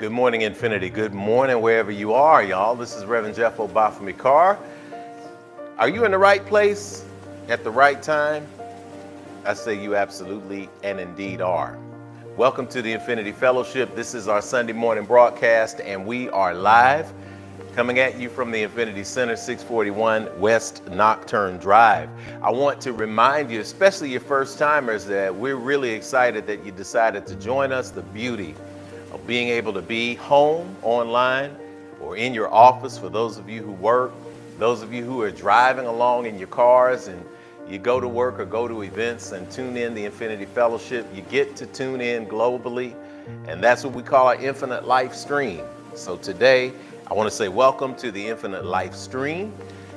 Good morning, Infinity. Good morning, wherever you are, y'all. This is Reverend Jeff Obafemi Carr. Are you in the right place at the right time? I say you absolutely and indeed are. Welcome to the Infinity Fellowship. This is our Sunday morning broadcast, and we are live coming at you from the Infinity Center, 641 West Nocturne Drive. I want to remind you, especially your first timers, that we're really excited that you decided to join us. The beauty of being able to be home, online, or in your office for those of you who work, those of you who are driving along in your cars and you go to work or go to events and tune in the Infinity Fellowship. You get to tune in globally, and that's what we call our Infinite Life Stream. So today, I want to say welcome to the Infinite Life Stream,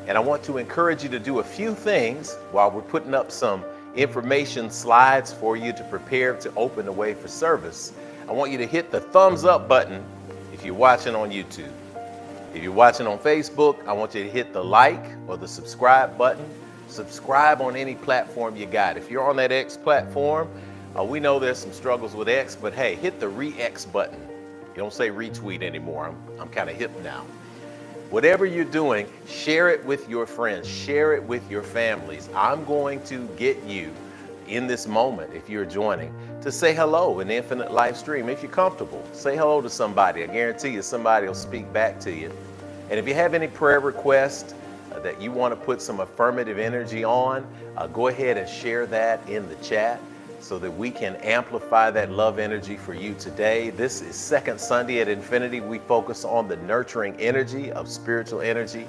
and I want to encourage you to do a few things while we're putting up some information slides for you to prepare to open the way for service. I want you to hit the thumbs up button if you're watching on YouTube. If you're watching on Facebook, I want you to hit the like or the subscribe button. Subscribe on any platform you got. If you're on that X platform, we know there's some struggles with X, but hey, hit the re-X button. You don't say retweet anymore. I'm kind of hip now. Whatever you're doing, share it with your friends. Share it with your families. I'm going to get you in this moment, if you're joining, to say hello in the Infinite Life Stream. If you're comfortable, say hello to somebody. I guarantee you somebody will speak back to you. And if you have any prayer requests that you want to put some affirmative energy on, go ahead and share that in the chat so that we can amplify that love energy for you today. This is Second Sunday at Infinity. We focus on the nurturing energy of spiritual energy.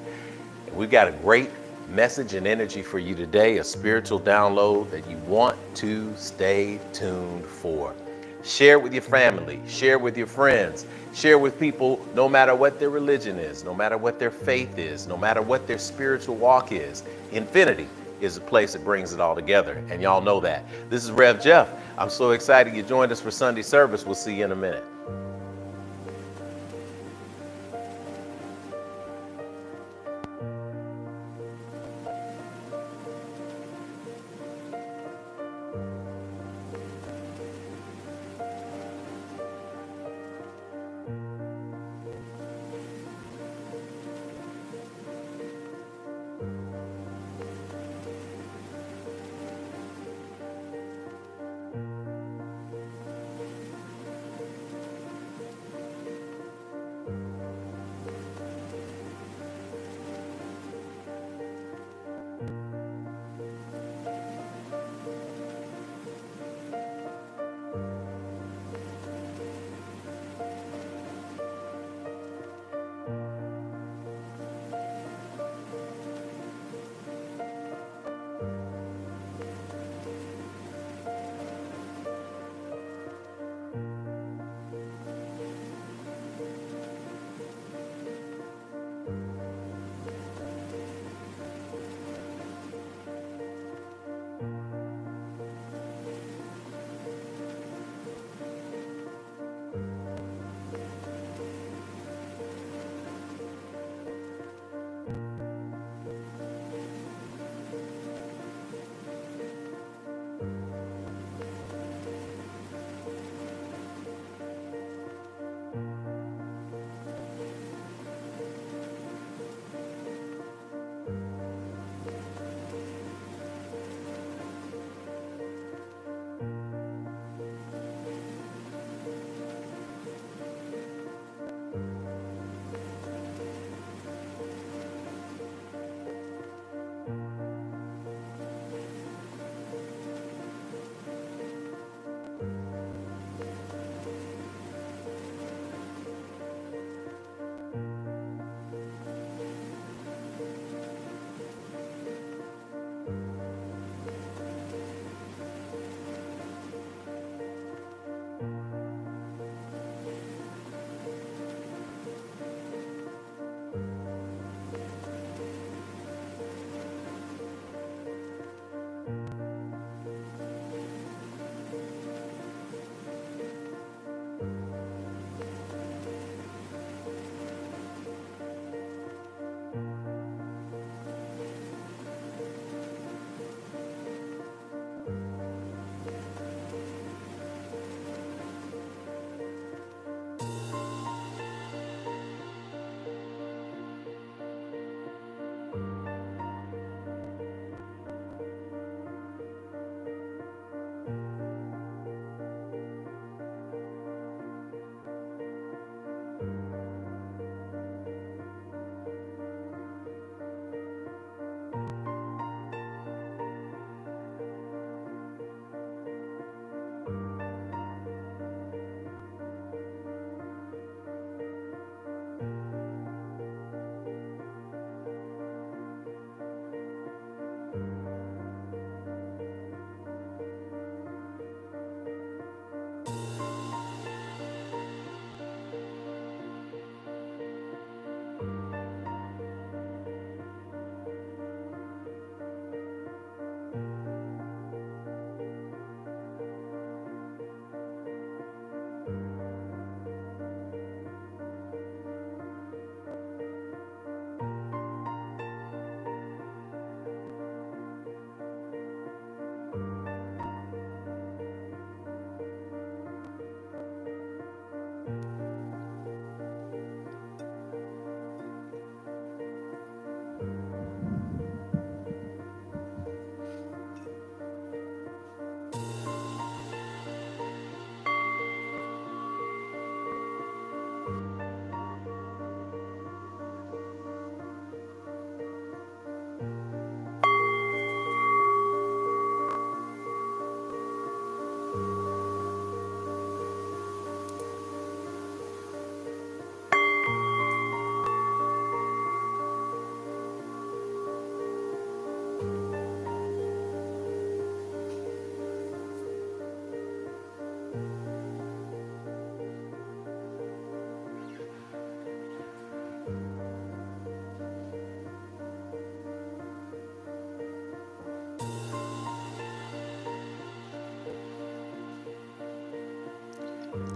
And we've got a great message and energy for you today, a spiritual download that you want to stay tuned for. Share with your family, share with your friends, share with people no matter what their religion is, no matter what their faith is, no matter what their spiritual walk is. Infinity is a place that brings it all together, and y'all know that. This is Rev Jeff. I'm so excited you joined us for Sunday service. We'll see you in a minute.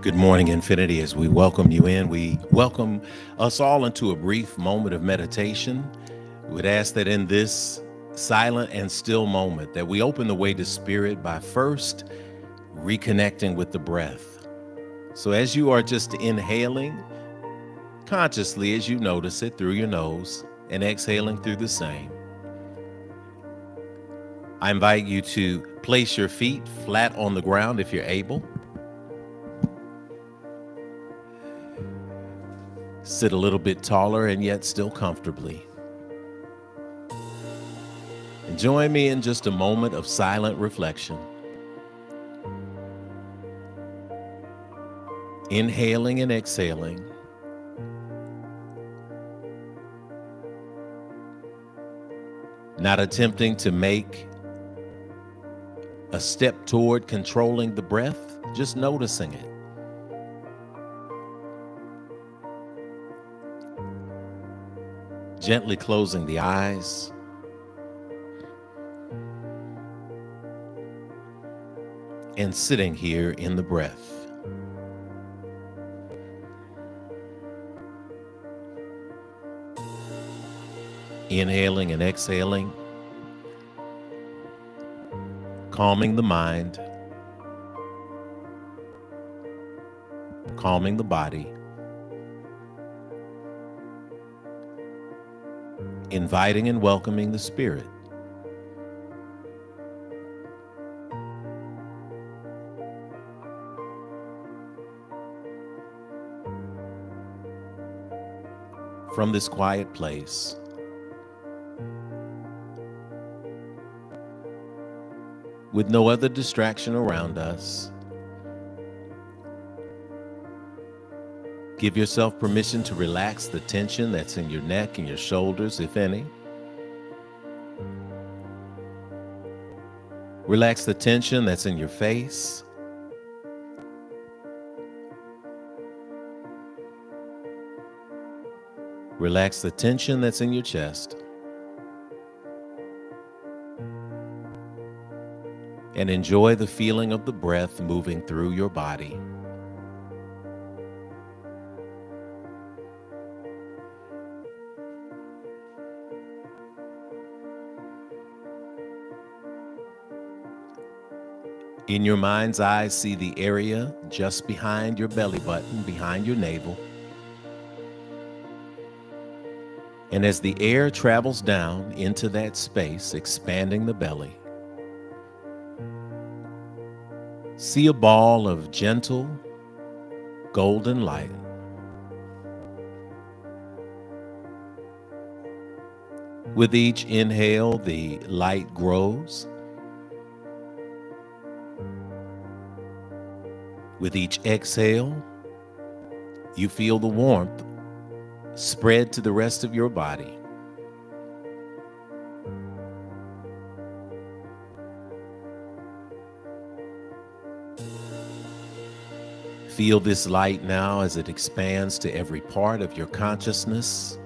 Good morning, Infinity. As we welcome you in, we welcome us all into a brief moment of meditation. We would ask that in this silent and still moment that we open the way to spirit by first reconnecting with the breath. So as you are just inhaling consciously as you notice it through your nose and exhaling through the same, I invite you to place your feet flat on the ground if you're able. Sit a little bit taller and yet still comfortably. And join me in just a moment of silent reflection. Inhaling and exhaling. Not attempting to make a step toward controlling the breath, just noticing it. Gently closing the eyes. And sitting here in the breath. Inhaling and exhaling. Calming the mind. Calming the body. Inviting and welcoming the spirit. From this quiet place, with no other distraction around us, give yourself permission to relax the tension that's in your neck and your shoulders, if any. Relax the tension that's in your face. Relax the tension that's in your chest. And enjoy the feeling of the breath moving through your body. In your mind's eye, see the area just behind your belly button, behind your navel. And as the air travels down into that space, expanding the belly, see a ball of gentle, golden light. With each inhale, the light grows. With each exhale, you feel the warmth spread to the rest of your body. Feel this light now as it expands to every part of your consciousness,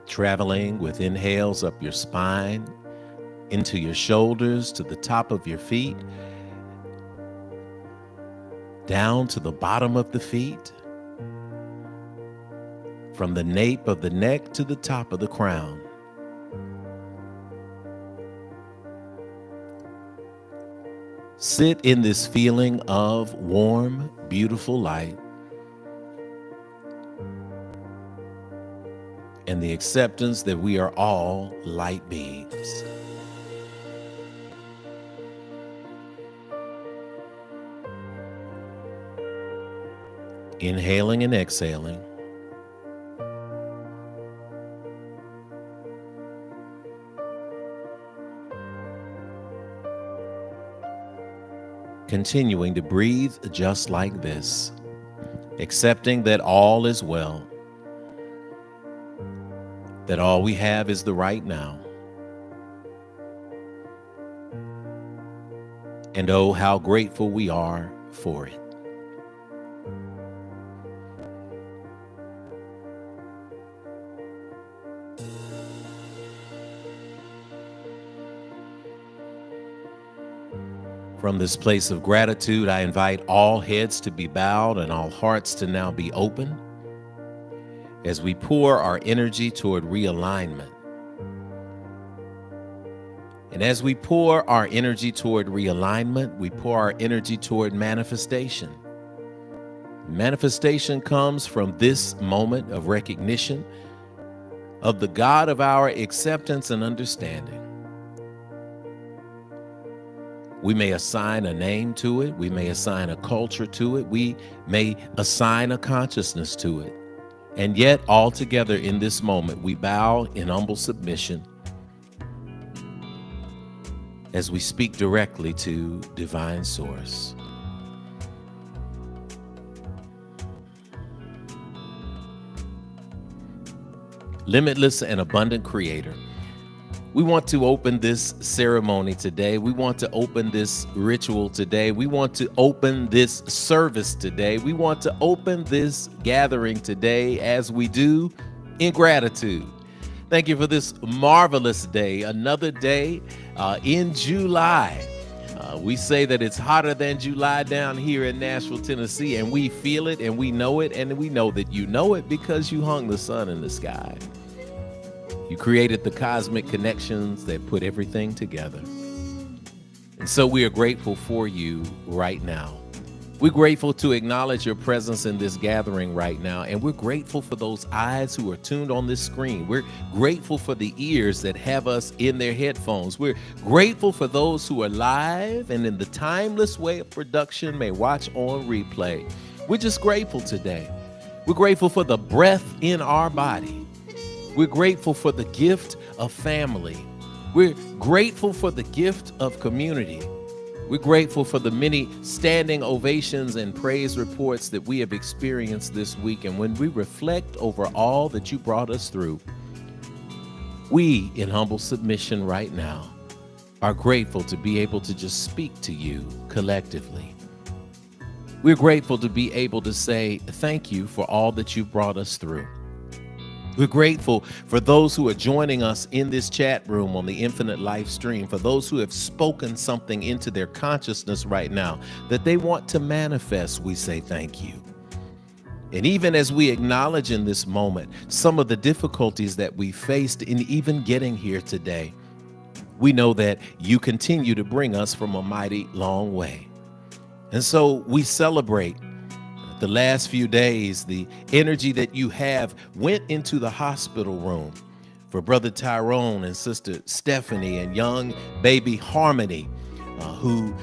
traveling with inhales up your spine, into your shoulders, to the top of your feet, down to the bottom of the feet, from the nape of the neck to the top of the crown. Sit in this feeling of warm, beautiful light and the acceptance that we are all light beings. Inhaling and exhaling. Continuing to breathe just like this, accepting that all is well, that all we have is the right now. And oh, how grateful we are for it. From this place of gratitude, I invite all heads to be bowed and all hearts to now be open as we pour our energy toward realignment. And as we pour our energy toward realignment, we pour our energy toward manifestation. Manifestation comes from this moment of recognition of the God of our acceptance and understanding. We may assign a name to it. We may assign a culture to it. We may assign a consciousness to it. And yet, all together in this moment, we bow in humble submission as we speak directly to Divine Source. Limitless and abundant Creator, we want to open this ceremony today. We want to open this ritual today. We want to open this service today. We want to open this gathering today as we do in gratitude. Thank you for this marvelous day, another day in July. We say that it's hotter than July down here in Nashville, Tennessee, and we feel it and we know it, and we know that you know it because you hung the sun in the sky. You created the cosmic connections that put everything together. And so we are grateful for you right now. We're grateful to acknowledge your presence in this gathering right now. And we're grateful for those eyes who are tuned on this screen. We're grateful for the ears that have us in their headphones. We're grateful for those who are live and in the timeless way of production may watch on replay. We're just grateful today. We're grateful for the breath in our body. We're grateful for the gift of family. We're grateful for the gift of community. We're grateful for the many standing ovations and praise reports that we have experienced this week. And when we reflect over all that you brought us through, we, in humble submission right now, are grateful to be able to just speak to you collectively. We're grateful to be able to say thank you for all that you brought us through. We're grateful for those who are joining us in this chat room on the Infinite Life stream, for those who have spoken something into their consciousness right now that they want to manifest. We say thank you. And even as we acknowledge in this moment some of the difficulties that we faced in even getting here today, we know that you continue to bring us from a mighty long way. And so we celebrate the last few days, the energy that you have went into the hospital room for Brother Tyrone and Sister Stephanie and young baby Harmony, who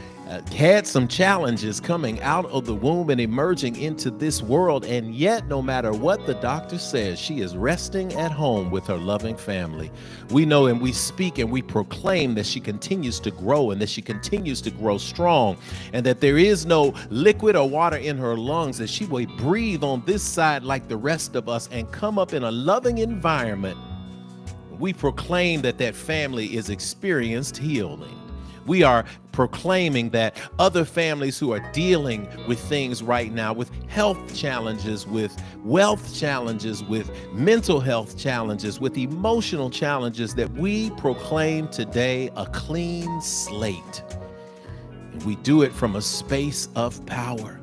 had some challenges coming out of the womb and emerging into this world. And yet, no matter what the doctor says, she is resting at home with her loving family. We know and we speak and we proclaim that she continues to grow and that she continues to grow strong, and that there is no liquid or water in her lungs, that she will breathe on this side like the rest of us and come up in a loving environment. We proclaim that that family is experienced healing. We are proclaiming that other families who are dealing with things right now, with health challenges, with wealth challenges, with mental health challenges, with emotional challenges, that we proclaim today a clean slate. And we do it from a space of power.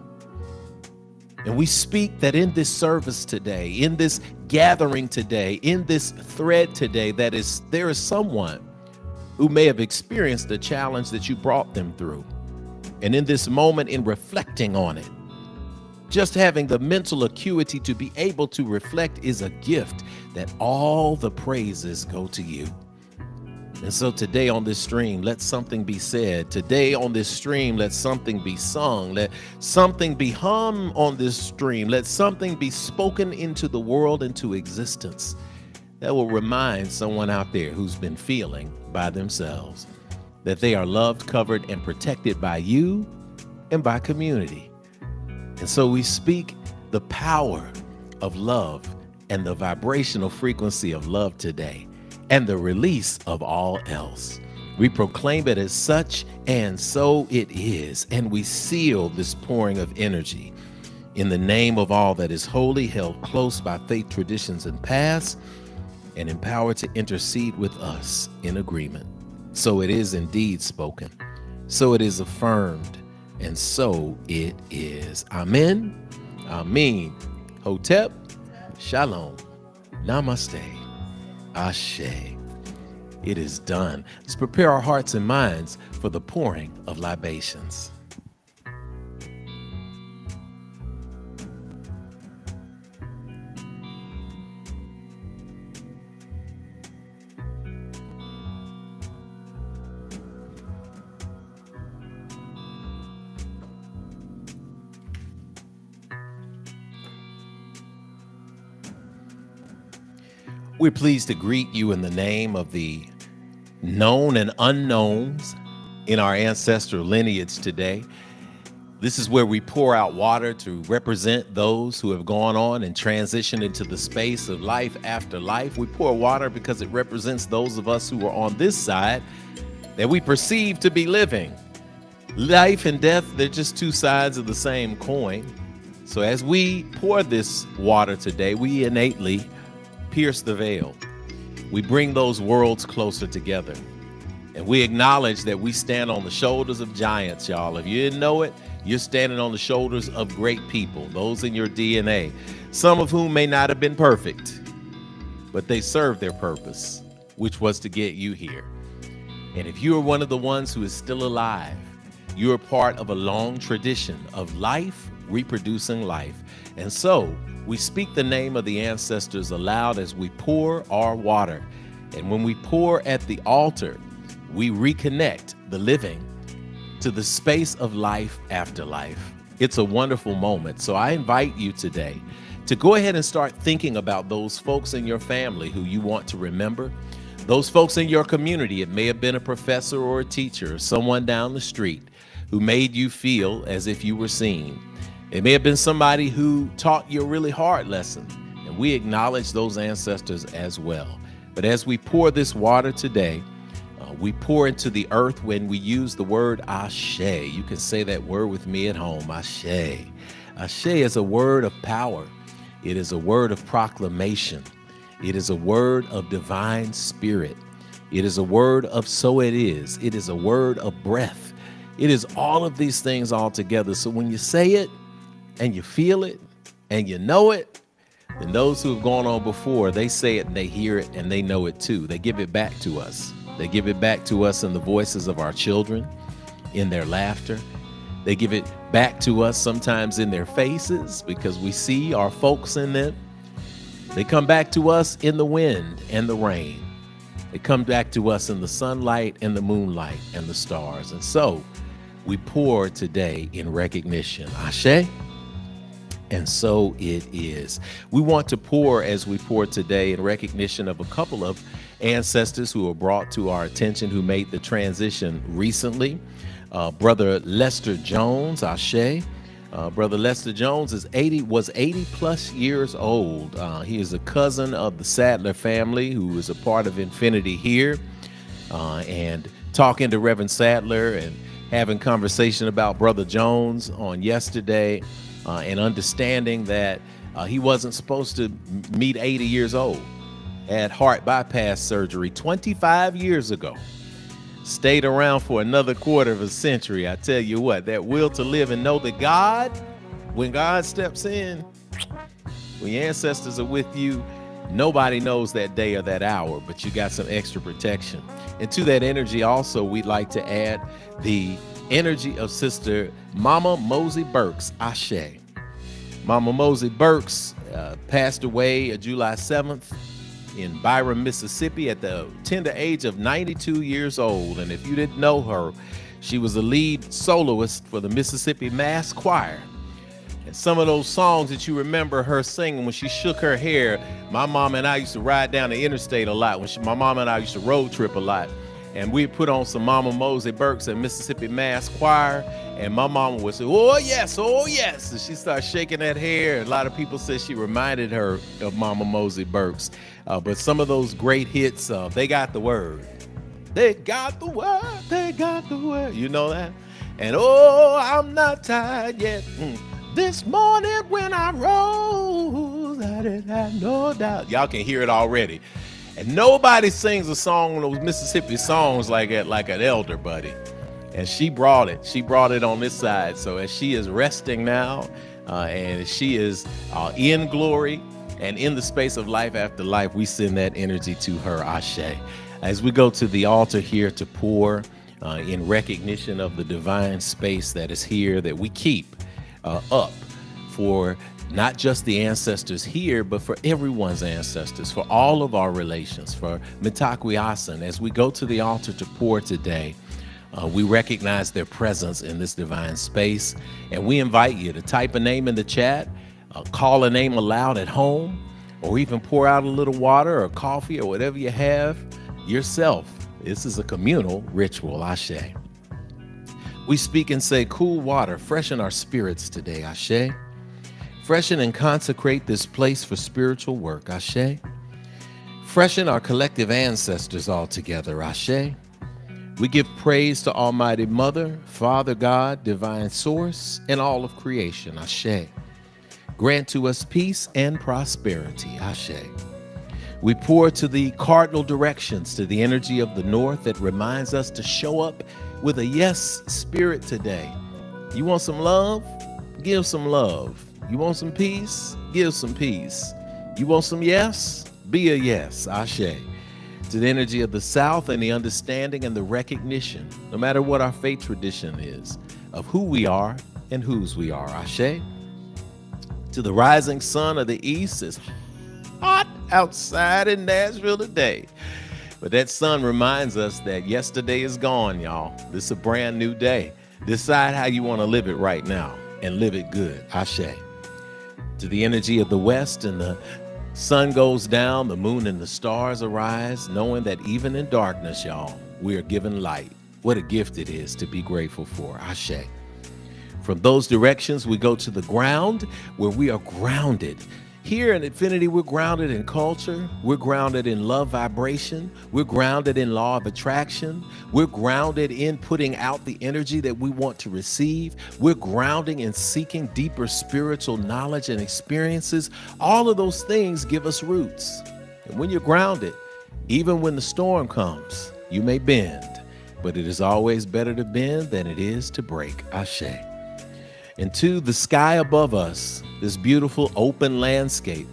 And we speak that in this service today, in this gathering today, in this thread today, there is someone who may have experienced the challenge that you brought them through. And in this moment, in reflecting on it, just having the mental acuity to be able to reflect is a gift that all the praises go to you. And so today on this stream, let something be said. Today on this stream, let something be sung. Let something be hummed on this stream. Let something be spoken into the world, into existence, that will remind someone out there who's been feeling by themselves that they are loved, covered, and protected by you and by community. And so we speak the power of love and the vibrational frequency of love today, and the release of all else. We proclaim it as such, and so it is. And we seal this pouring of energy in the name of all that is holy, held close by faith, traditions, and paths, and empowered to intercede with us in agreement. So it is indeed spoken. so it is affirmed, and so it is. Amen. Amen. Hotep. Shalom. Namaste. Ashe. It is done. Let's prepare our hearts and minds for the pouring of libations. We're pleased to greet you in the name of the known and unknowns in our ancestral lineage today. This is where we pour out water to represent those who have gone on and transitioned into the space of life after life. We pour water because it represents those of us who are on this side that we perceive to be living. Life and death, they're just two sides of the same coin. So as we pour this water today, we innately pierce the veil. We bring those worlds closer together. And we acknowledge that we stand on the shoulders of giants, y'all. If you didn't know it, you're standing on the shoulders of great people, those in your DNA, some of whom may not have been perfect, but they served their purpose, which was to get you here. And if you are one of the ones who is still alive, you're part of a long tradition of life reproducing life. And so we speak the name of the ancestors aloud as we pour our water. And when we pour at the altar, we reconnect the living to the space of life after life. It's a wonderful moment. So I invite you today to go ahead and start thinking about those folks in your family who you want to remember, those folks in your community. It may have been a professor or a teacher or someone down the street who made you feel as if you were seen. It may have been somebody who taught you a really hard lesson, and we acknowledge those ancestors as well. But as we pour this water today, we pour into the earth when we use the word Ashe. You can say that word with me at home, Ashe. Ashe is a word of power. It is a word of proclamation. It is a word of divine spirit. It is a word of so it is. It is a word of breath. It is all of these things all together. So when you say it, and you feel it, and you know it, then those who have gone on before, they say it and they hear it and they know it too. They give it back to us. They give it back to us in the voices of our children, in their laughter. They give it back to us sometimes in their faces because we see our folks in them. They come back to us in the wind and the rain. They come back to us in the sunlight and the moonlight and the stars. And so we pour today in recognition. Ashe. And so it is. We want to pour as we pour today in recognition of a couple of ancestors who were brought to our attention who made the transition recently. Brother Lester Jones, Ashe. Brother Lester Jones was 80 plus years old. He is a cousin of the Sadler family who is a part of Infinity here. And talking to Reverend Sadler and having conversation about Brother Jones on yesterday, and understanding that he wasn't supposed to meet 80 years old. Had heart bypass surgery 25 years ago. Stayed around for another quarter of a century. I tell you what, that will to live and know that God, when God steps in, when your ancestors are with you, nobody knows that day or that hour, but you got some extra protection. And to that energy also, we'd like to add the energy of Sister Mama Mosey Burks, Ashe. Mama Mosey Burks passed away July 7th in Byram, Mississippi at the tender age of 92 years old. And if you didn't know her, she was the lead soloist for the Mississippi Mass Choir. And some of those songs that you remember her singing when she shook her hair, my mom and I used to ride down the interstate a lot. My mom and I used to road trip a lot. And we put on some Mama Mosey Burks and Mississippi Mass Choir. And my mama would say, oh yes, oh yes. And she started shaking that hair. And a lot of people said she reminded her of Mama Mosey Burks. But some of those great hits, they got the word. They got the word, they got the word. You know that? And oh, I'm not tired yet. This morning when I rose, I didn't have no doubt. Y'all can hear it already. And nobody sings a song, those Mississippi songs like that, like an elder, buddy. And she brought it. She brought it on this side. So as she is resting now, and she is in glory and in the space of life after life, we send that energy to her, Ashe. As we go to the altar here to pour in recognition of the divine space that is here, that we keep up for not just the ancestors here, but for everyone's ancestors, for all of our relations, for Mitakwiasan. As we go to the altar to pour today, we recognize their presence in this divine space, and we invite you to type a name in the chat, call a name aloud at home, or even pour out a little water or coffee or whatever you have yourself. This is a communal ritual, Ashe. We speak and say, cool water, freshen our spirits today, Ashe. Freshen and consecrate this place for spiritual work, Ashe. Freshen our collective ancestors all together, Ashe. We give praise to Almighty Mother, Father God, Divine Source, and all of creation, Ashe. Grant to us peace and prosperity, Ashe. We pour to the cardinal directions, to the energy of the north that reminds us to show up with a yes spirit today. You want some love? Give some love. You want some peace? Give some peace. You want some yes? Be a yes, Ashe. To the energy of the South and the understanding and the recognition, no matter what our faith tradition is, of who we are and whose we are, Ashe. To the rising sun of the East, is hot outside in Nashville today. But that sun reminds us that yesterday is gone, y'all. This is a brand new day. Decide how you want to live it right now and live it good, Ashe. To the energy of the West, and the sun goes down, the moon and the stars arise, knowing that even in darkness, y'all, we are given light. What a gift it is to be grateful for, Ashe. From those directions, we go to the ground, where we are grounded. Here in Infinity, we're grounded in culture. We're grounded in love vibration. We're grounded in law of attraction. We're grounded in putting out the energy that we want to receive. We're grounding in seeking deeper spiritual knowledge and experiences. All of those things give us roots. And when you're grounded, even when the storm comes, you may bend, but it is always better to bend than it is to break. Ashe. And to the sky above us, this beautiful open landscape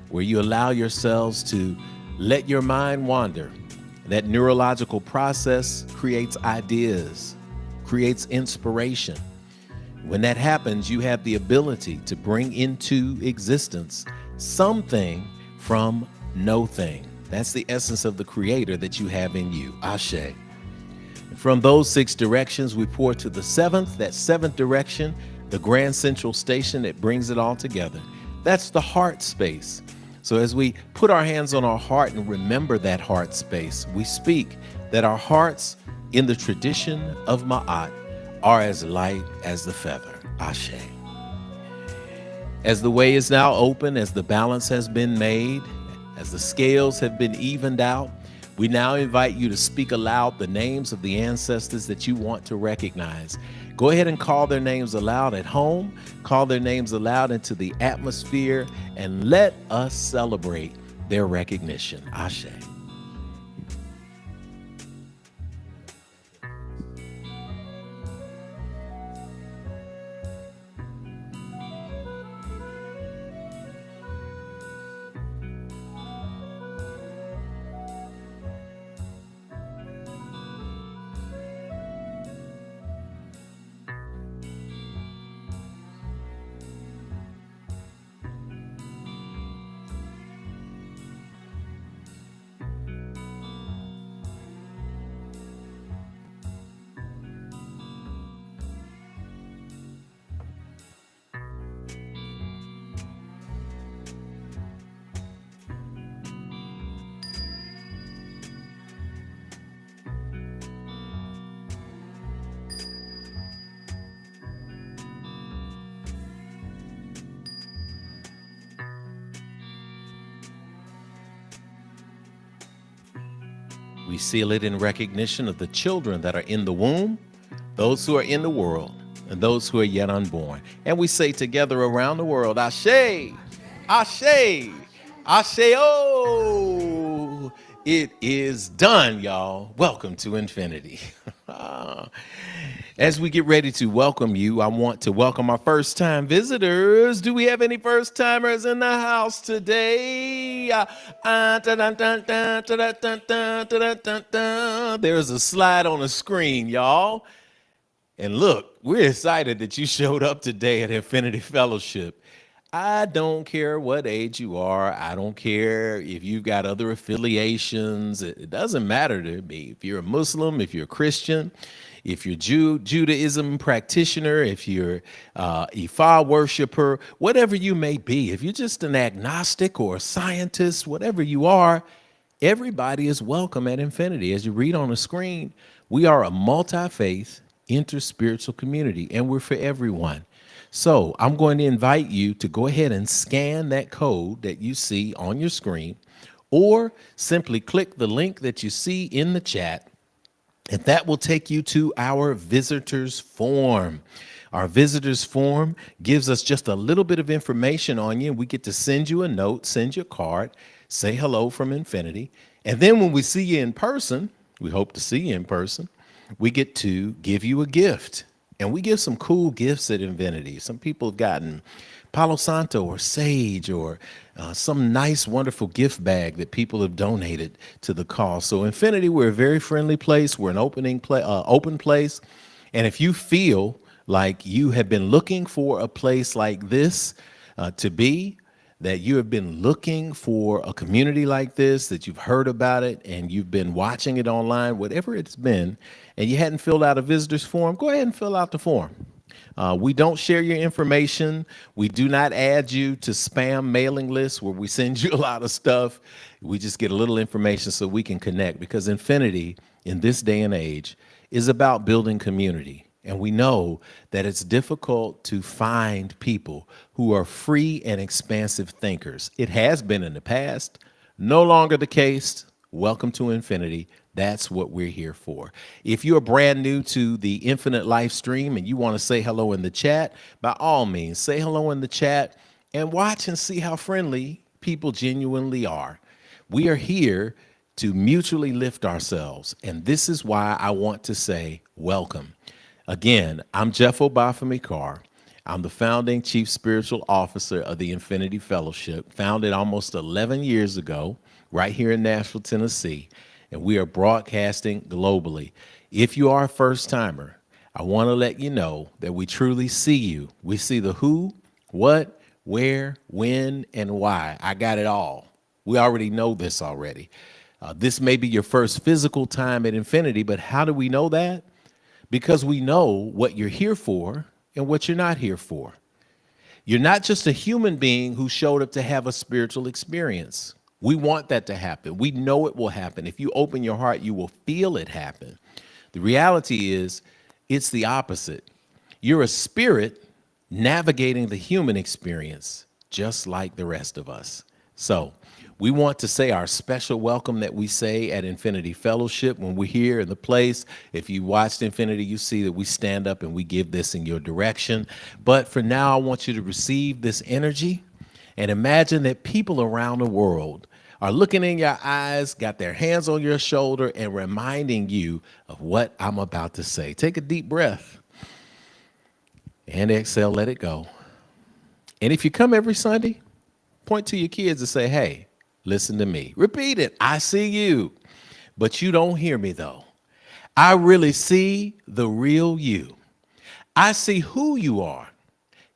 where you allow yourselves to let your mind wander. That neurological process creates ideas, creates inspiration. When that happens, you have the ability to bring into existence something from no thing. That's the essence of the creator that you have in you, Ashe. From those 6 directions, we pour to the 7th, that 7th direction, the grand central station that brings it all together. That's the heart space. So as we put our hands on our heart and remember that heart space, we speak that our hearts in the tradition of Ma'at are as light as the feather. Ashe. As the way is now open, as the balance has been made, as the scales have been evened out, we now invite you to speak aloud the names of the ancestors that you want to recognize. Go ahead and call their names aloud at home, call their names aloud into the atmosphere, and let us celebrate their recognition. Ashe. We seal it in recognition of the children that are in the womb, those who are in the world, and those who are yet unborn. And we say together around the world, Ashe, Ashe, Ashe, oh, it is done, y'all. Welcome to infinity. As we get ready to welcome you, I want to welcome our first time visitors. Do we have any first timers in the house today? There's a slide on the screen, y'all. And look, we're excited that you showed up today at Infinity Fellowship. I don't care what age you are. I don't care if you've got other affiliations. It doesn't matter to me. If you're a Muslim, if you're a Christian, if you're Judaism practitioner, if you're Ifa worshiper, whatever you may be, if you're just an agnostic or a scientist, whatever you are, everybody is welcome at Infinity. As you read on the screen, we are a multi-faith, interspiritual community, and we're for everyone. So I'm going to invite you to go ahead and scan that code that you see on your screen, or simply click the link that you see in the chat, and that will take you to our visitors form. Our visitors form gives us just a little bit of information on you. We get to send you a note, send you a card, say hello from Infinity. And then when we see you in person, we hope to see you in person, we get to give you a gift. And we give some cool gifts at Infinity. Some people have gotten Palo Santo or Sage or some nice, wonderful gift bag that people have donated to the cause. So Infinity, we're a very friendly place. We're an open place. And if you feel like you have been looking for a place like this to be, that you have been looking for a community like this, that you've heard about it and you've been watching it online, whatever it's been, and you hadn't filled out a visitor's form, go ahead and fill out the form. We don't share your information. We do not add you to spam mailing lists where we send you a lot of stuff. We just get a little information so we can connect, because Infinity in this day and age is about building community. And we know that it's difficult to find people who are free and expansive thinkers. It has been in the past, no longer the case. Welcome to Infinity. That's what we're here for. If you're brand new to the Infinite Life stream and you want to say hello in the chat, by all means, say hello in the chat and watch and see how friendly people genuinely are. We are here to mutually lift ourselves. And this is why I want to say welcome. Again, I'm Jeff Obafemi Carr. I'm the founding chief spiritual officer of the Infinity Fellowship, founded almost 11 years ago, right here in Nashville, Tennessee, and we are broadcasting globally. If you are a first timer, I want to let you know that we truly see you. We see the who, what, where, when, and why. I got it all. We already know this already. This may be your first physical time at Infinity, but how do we know that? Because we know what you're here for and what you're not here for. You're not just a human being who showed up to have a spiritual experience. We want that to happen. We know it will happen. If you open your heart, you will feel it happen. The reality is, it's the opposite. You're a spirit navigating the human experience, just like the rest of us. So we want to say our special welcome that we say at Infinity Fellowship when we're here in the place. If you watched Infinity, you see that we stand up and we give this in your direction. But for now, I want you to receive this energy and imagine that people around the world are looking in your eyes, got their hands on your shoulder, and reminding you of what I'm about to say. Take a deep breath and exhale, let it go. And if you come every Sunday, point to your kids and say, hey, listen to me. Repeat it. I see you, but you don't hear me though. I really see the real you. I see who you are.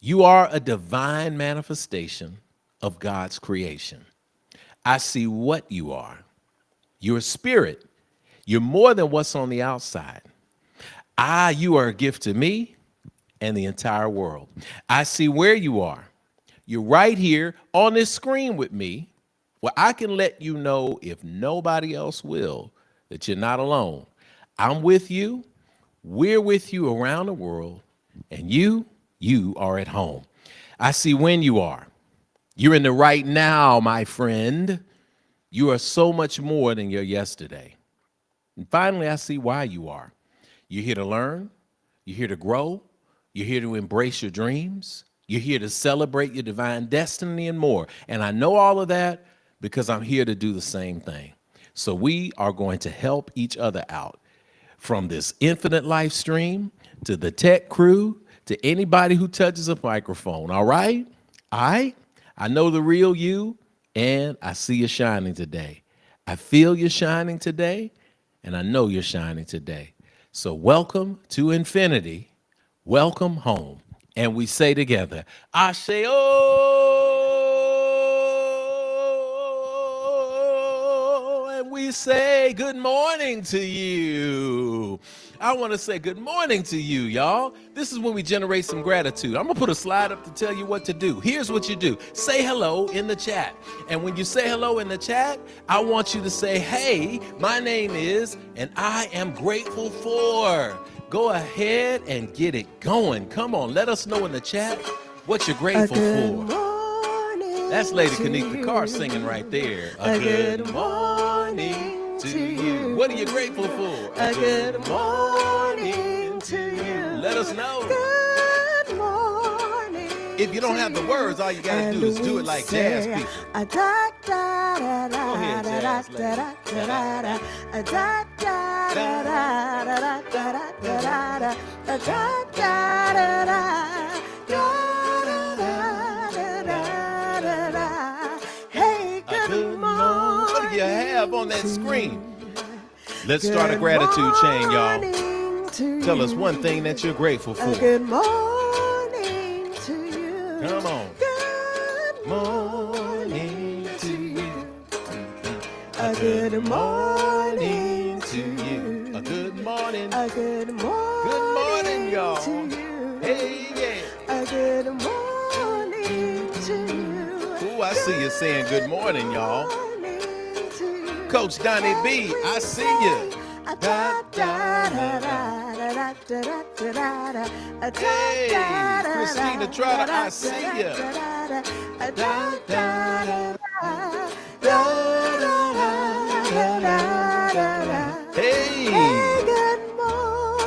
You are a divine manifestation of God's creation. I see what you are. You're a spirit. You're more than what's on the outside. You are a gift to me and the entire world. I see where you are. You're right here on this screen with me, where I can let you know, if nobody else will, that you're not alone. I'm with you. We're with you around the world, and you are at home. I see when you are. You're in the right now, my friend. You are so much more than your yesterday. And finally, I see why you are. You're here to learn. You're here to grow. You're here to embrace your dreams. You're here to celebrate your divine destiny and more. And I know all of that because I'm here to do the same thing. So we are going to help each other out. from this infinite live stream to the tech crew to anybody who touches a microphone. All right? I know the real you, and I see you shining today. I feel you shining today, and I know you're shining today. So welcome to infinity. Welcome home. And we say together, Ashe, and we say good morning to you. I want to say good morning to you, y'all. This is when we generate some gratitude. I'm going to put a slide up to tell you what to do. Here's what you do. Say hello in the chat. And when you say hello in the chat, I want you to say, hey, my name is, and I am grateful for. Go ahead and get it going. Come on, let us know in the chat what you're grateful for. That's Lady Kanika Carr singing right there. A good morning to you. What are you grateful for? A good morning to you. Let us know. Good morning. If you don't have the words, all you gotta do is do it like jazz people. Go ahead, jazz lady. Hey, good morning. What do you have on that screen? Let's start a gratitude chain, y'all. Tell us one thing that you're grateful for. Good morning to you. Come on. Good morning to you. A good morning to you. A good morning. A good morning. Good morning, y'all. To you. Hey, yeah. A good morning to you. Ooh, I see you saying good morning, y'all. Coach Donnie B, I see you. Hey, Christina Trotter, I see you. Hey,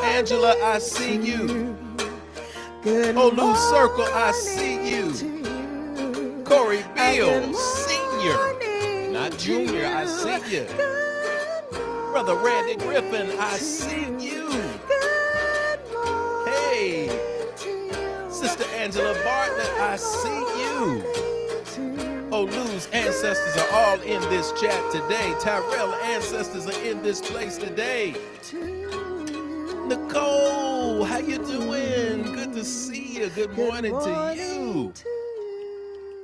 Angela, I see you. Olu Circle, I see you. Corey Bill, Senior. Not junior, I see you. Brother Randy Griffin, I see you. Hey, Sister Angela Bartlett, I see you. Olu's ancestors are all in this chat today. Tyrell ancestors are in this place today. Nicole, how you doing? Good to see you. Good morning to you.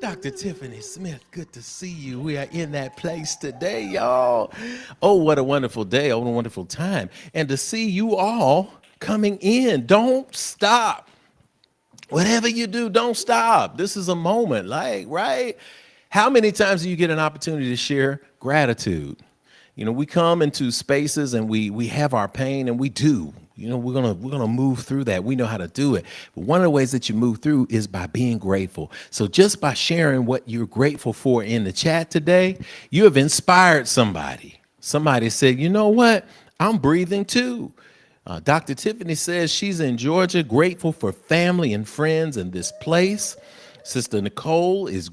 Dr. Tiffany Smith, good to see you. We are in that place today, y'all. Oh, what a wonderful day. Oh, what a wonderful time. And to see you all coming in. Don't stop. Whatever you do, don't stop. This is a moment, like, right? How many times do you get an opportunity to share gratitude? You know, we come into spaces and we have our pain, and we do. You know, we're gonna move through that. We know how to do it. But one of the ways that you move through is by being grateful. So just by sharing what you're grateful for in the chat today, you have inspired somebody. Somebody said, you know what? I'm breathing too. Dr. Tiffany says she's in Georgia, grateful for family and friends in this place. Sister Nicole is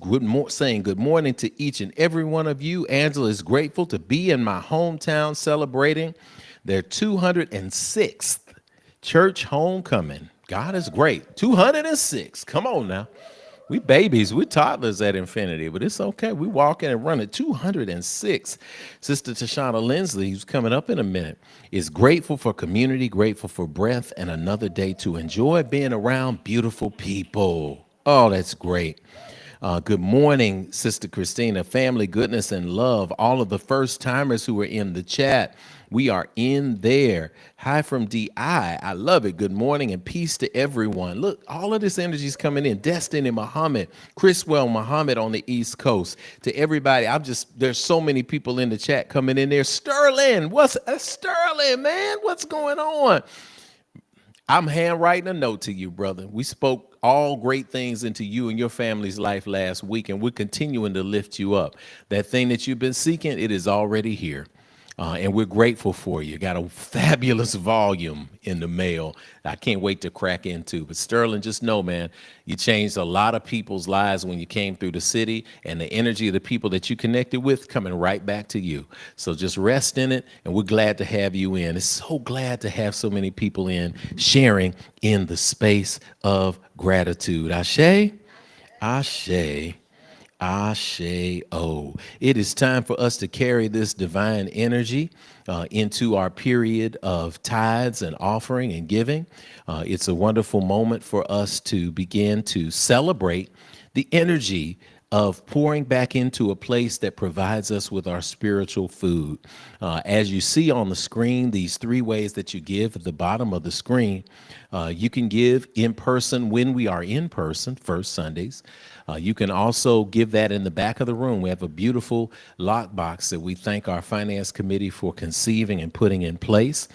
saying good morning to each and every one of you. Angela is grateful to be in my hometown celebrating their 206th church homecoming. God is great. 206. Come on now. We babies, we toddlers at Infinity, but it's okay. We walk in and run at 206. Sister Tashana Lindsley, who's coming up in a minute, is grateful for community, grateful for breath, and another day to enjoy being around beautiful people. Oh, that's great. Good morning, Sister Christina, family, goodness, and love. All of the first timers who are in the chat, we are in there. Hi from DI. I love it. Good morning and peace to everyone. Look, all of this energy is coming in. Destiny Muhammad, Chriswell Muhammad on the East Coast. To everybody, there's so many people in the chat coming in there. Sterling, Sterling, man? What's going on? I'm handwriting a note to you, brother. We spoke all great things into you and your family's life last week, and we're continuing to lift you up. That thing that you've been seeking, it is already here. And we're grateful for you. Got a fabulous volume in the mail. I can't wait to crack into. But Sterling, just know, man, you changed a lot of people's lives when you came through the city, and the energy of the people that you connected with coming right back to you. So just rest in it, and we're glad to have you in. It's so glad to have so many people in sharing in the space of gratitude. Ashe, Ashe. Ashe O. It is time for us to carry this divine energy into our period of tithes and offering and giving. It's a wonderful moment for us to begin to celebrate the energy of pouring back into a place that provides us with our spiritual food. As you see on the screen, these three ways that you give at the bottom of the screen, you can give in person when we are in person, first Sundays. You can also give that in the back of the room. We have a beautiful lockbox that we thank our finance committee for conceiving and putting in place.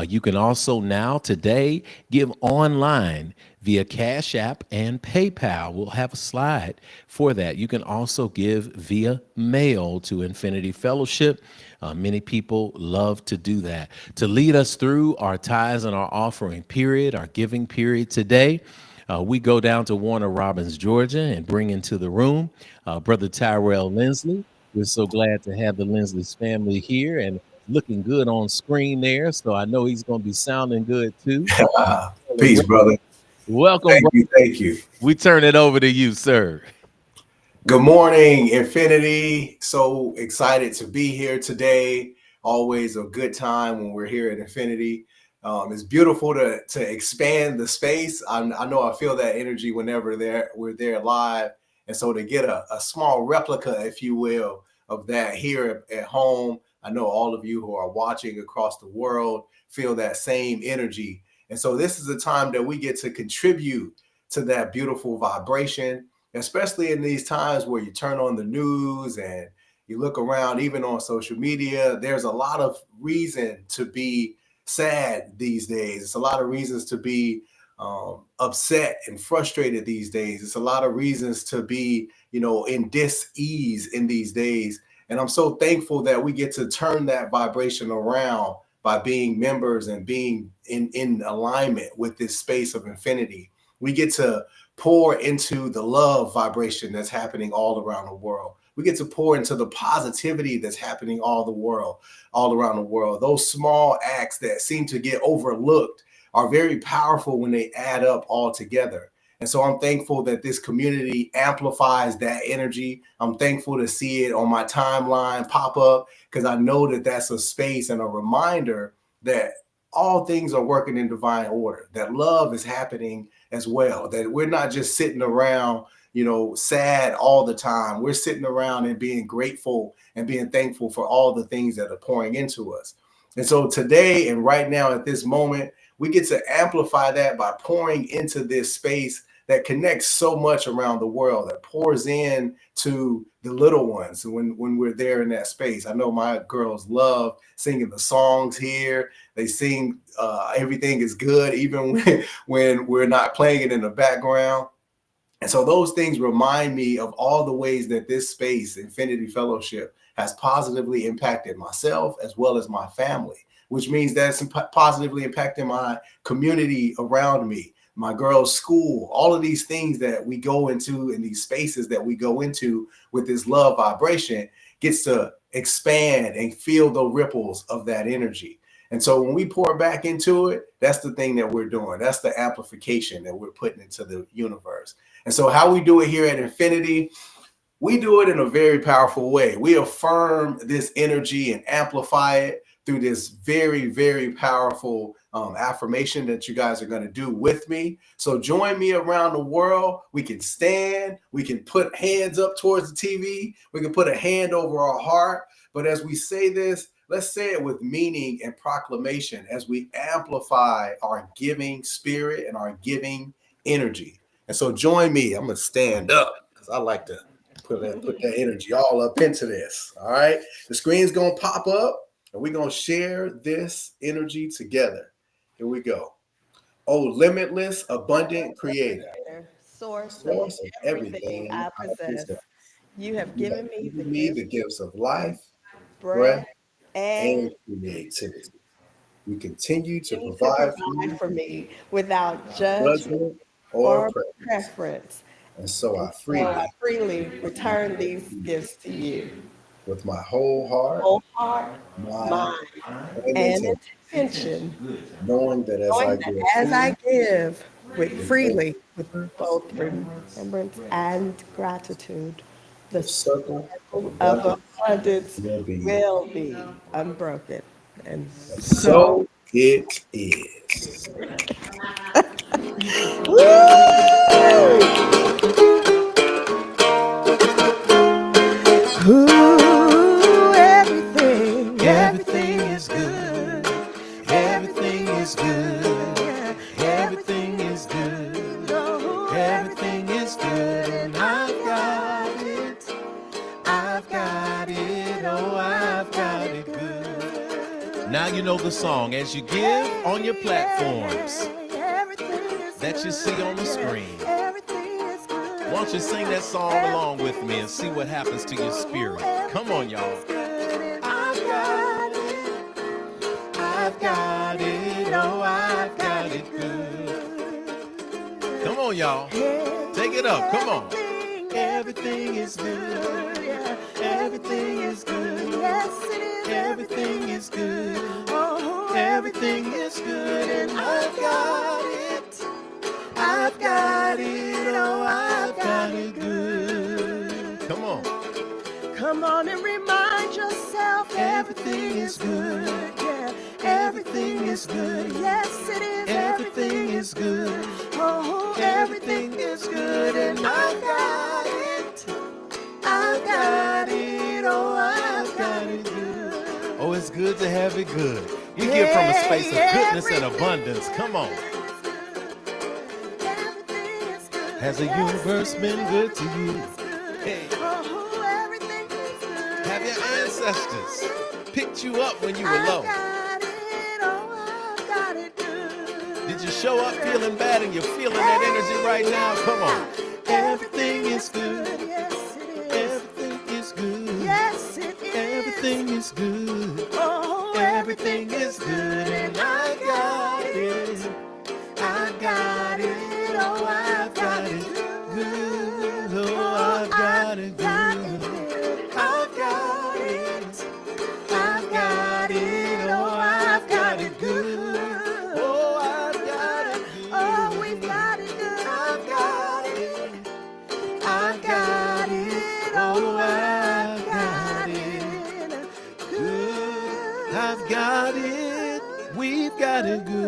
You can also now, today, give online via Cash App and PayPal. We'll have a slide for that. You can also give via mail to Infinity Fellowship. Many people love to do that. To lead us through our tithes and our offering period, our giving period today, we go down to Warner Robins, Georgia, and bring into the room Brother Tyrell Lindsley. We're so glad to have the Lindsley's family here and looking good on screen there. So I know he's going to be sounding good too. Peace, brother. Welcome, Thank bro. you. Thank you. We turn it over to you, sir. Good morning, Infinity. So excited to be here today. Always a good time when we're here at Infinity. It's beautiful to expand the space. I know I feel that energy whenever we're there live. And so to get a small replica, if you will, of that here at home, I know all of you who are watching across the world feel that same energy. And so this is a time that we get to contribute to that beautiful vibration, especially in these times where you turn on the news and you look around, even on social media. There's a lot of reason to be sad these days. It's a lot of reasons to be upset and frustrated these days. It's a lot of reasons to be, in dis-ease in these days. And I'm so thankful that we get to turn that vibration around by being members and being in alignment with this space of infinity. We get to pour into the love vibration that's happening all around the world. We get to pour into the positivity that's happening all around the world. Those small acts that seem to get overlooked are very powerful when they add up all together. And so I'm thankful that this community amplifies that energy. I'm thankful to see it on my timeline pop up because I know that that's a space and a reminder that all things are working in divine order, that love is happening as well, that we're not just sitting around, sad all the time. We're sitting around and being grateful and being thankful for all the things that are pouring into us. And so today and right now at this moment, we get to amplify that by pouring into this space that connects so much around the world, that pours in to the little ones when we're there in that space. I know my girls love singing the songs here. They sing everything is good, even when we're not playing it in the background. And so those things remind me of all the ways that this space, Infinity Fellowship, has positively impacted myself as well as my family, which means that it's positively impacting my community around me, my girls' school, all of these things that we go into in these spaces that we go into with this love vibration gets to expand and feel the ripples of that energy. And so when we pour back into it, that's the thing that we're doing. That's the amplification that we're putting into the universe. And so how we do it here at Infinity, we do it in a very powerful way. We affirm this energy and amplify it through this very, very powerful affirmation that you guys are going to do with me. So join me around the world. We can stand, we can put hands up towards the TV, we can put a hand over our heart. But as we say this, let's say it with meaning and proclamation as we amplify our giving spirit and our giving energy. And so join me. I'm going to stand up because I like to put that energy all up into this. All right. The screen's gonna pop up and we're gonna share this energy together. Here we go. Oh, limitless, abundant creator, Creator, source of source of everything everything I I possess. possess. You have You have given me the given me gift the gifts of of life, breath, breath and and creativity. You continue to continue to provide for me provide for me without judgment judgment or or preference. preference. And so And I so I freely freely return return these to you gifts to you. with my whole heart, Whole heart, mind, mind, and and intention, intention, knowing that as I knowing that give as I freely give with with both freely, with remembrance, both remembrance and gratitude, the the circle of circle of abundance abundance will be. will be unbroken. And And so, so it is. woo! Ooh, everything is good. Everything is good. Everything is good. Oh, everything is good. And I've got it. I've got it. Oh, I've got it good. Now you know the song. As you give on your platforms that you see on the screen, why don't you sing that song along with me and see what happens to your spirit? Come on, y'all. I've got it. I've got it. Oh, I've got it good. Come on, y'all. Take it up. Come on. Everything is good. Yeah. Everything is good. Yes, it is. Everything is good. Oh, everything is good. And I've got it. I've got it. Oh, I've got it good. Come on. Come on and remind yourself everything is good. Yeah, everything is good. Yes, it is. Everything is good. Oh, everything is good. And I've got it. I've got it. Oh, I've got it good. Oh, it's good to have it good. We give from a space of goodness and abundance. Come on. Everything is good. Has the universe been good to you? Hey, Oh, everything is good. have your ancestors picked you up when you were low? Got it. Oh, I've got it good. Did you show up feeling bad and you're feeling that energy right now? Come on. Everything is good. Yes, it is. Everything is good. Yes, it is. Everything is good. Oh, everything is good. And I got it. I got it. Oh, I've got it good. Oh, I've got it good. I've got it. I've got it. Oh, I've got it good. Oh, I've got it good. Oh, we've got it good. I've got it. I've got it. Oh, I've got it good. I've got it. We've got it good.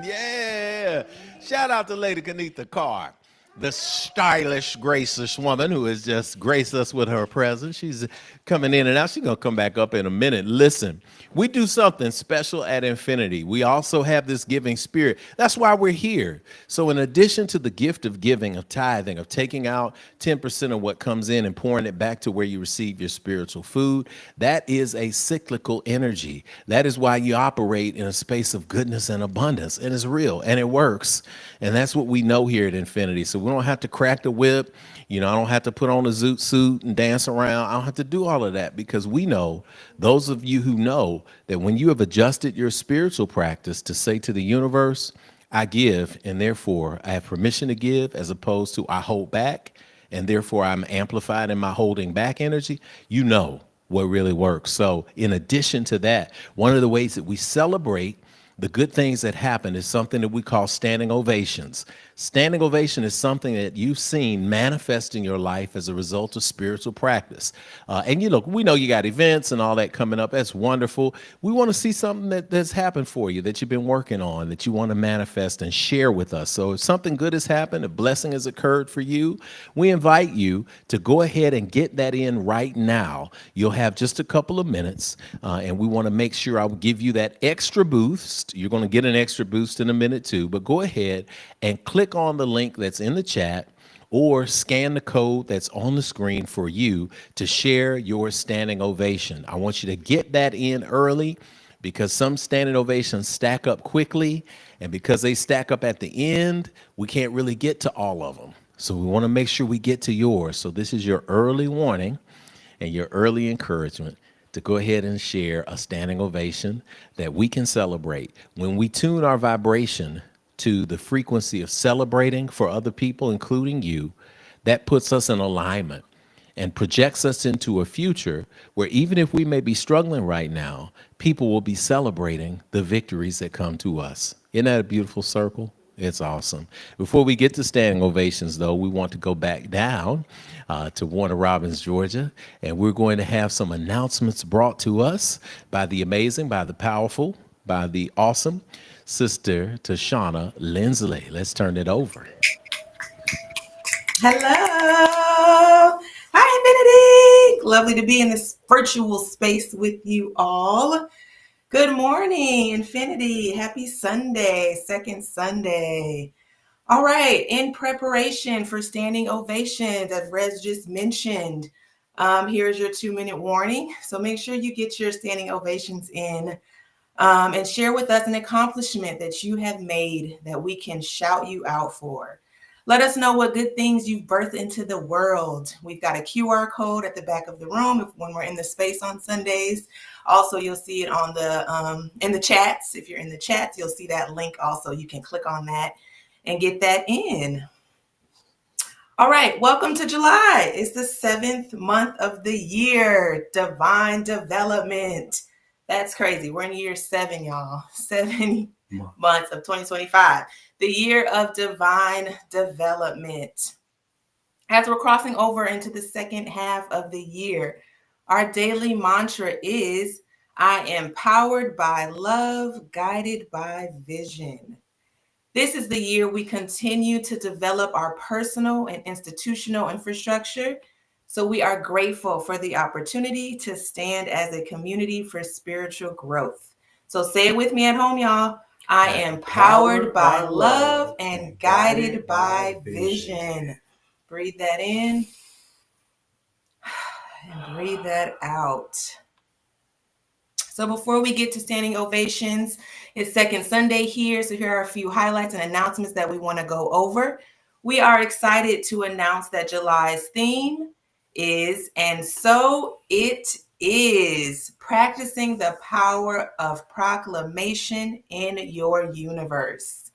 Yeah. Shout out to Lady Kanitha Carr, the stylish, gracious woman who has just graced us with her presence. She's coming in and out. She's going to come back up in a minute. Listen, we do something special at Infinity. We also have this giving spirit. That's why we're here. So in addition to the gift of giving, of tithing, of taking out 10% of what comes in and pouring it back to where you receive your spiritual food, that is a cyclical energy. That is why you operate in a space of goodness and abundance. And it's real and it works. And that's what we know here at Infinity. So we don't have to crack the whip. You know, I don't have to put on a zoot suit and dance around. I don't have to do all of that because we know, those of you who know, that when you have adjusted your spiritual practice to say to the universe, I give, and therefore I have permission to give, as opposed to I hold back, and therefore I'm amplified in my holding back energy, you know what really works. So in addition to that, one of the ways that we celebrate the good things that happen is something that we call standing ovations. Standing ovation is something that you've seen manifest in your life as a result of spiritual practice. And you look, we know you got events and all that coming up. That's wonderful. We want to see something that's happened for you, that you've been working on, that you want to manifest and share with us. So if something good has happened, a blessing has occurred for you, we invite you to go ahead and get that in right now. You'll have just a couple of minutes, and we want to make sure I'll give you that extra boost. You're going to get an extra boost in a minute too, but go ahead and click on the link that's in the chat or scan the code that's on the screen for you to share your standing ovation. I want you to get that in early because some standing ovations stack up quickly, and because they stack up at the end, we can't really get to all of them. So we want to make sure we get to yours. So this is your early warning. and your early encouragement to go ahead and share a standing ovation that we can celebrate. When we tune our vibration to the frequency of celebrating for other people, including you, that puts us in alignment and projects us into a future where even if we may be struggling right now, people will be celebrating the victories that come to us. Isn't that a beautiful circle? It's awesome. Before we get to standing ovations, though, we want to go back down to Warner Robins, Georgia, and we're going to have some announcements brought to us by the amazing, by the powerful, by the awesome Sister Tashana Lindsley. Let's turn it over. Hello. Hi, Infinity. Lovely to be in this virtual space with you all. Good morning, Infinity. Happy Sunday, second Sunday. All right, in preparation for standing ovations, as Rez just mentioned, here's your 2-minute warning. So make sure you get your standing ovations in and share with us an accomplishment that you have made that we can shout you out for. Let us know what good things you've birthed into the world. We've got a QR code at the back of the room when we're in the space on Sundays. Also, you'll see it on the in the chats. If you're in the chats, you'll see that link also. You can click on that and get that in. All right, welcome to July. It's the 7th month of the year, divine development. That's crazy. We're in year 7, y'all. 7 months of 2025, the year of divine development. As we're crossing over into the second half of the year, our daily mantra is, I am powered by love, guided by vision. This is the year we continue to develop our personal and institutional infrastructure. So we are grateful for the opportunity to stand as a community for spiritual growth. So say it with me at home, y'all. I am powered by love and guided by vision. Breathe that in and breathe that out. So before we get to standing ovations, it's second Sunday here. So here are a few highlights and announcements that we want to go over. We are excited to announce that July's theme is, and so it is, practicing the power of proclamation in your universe.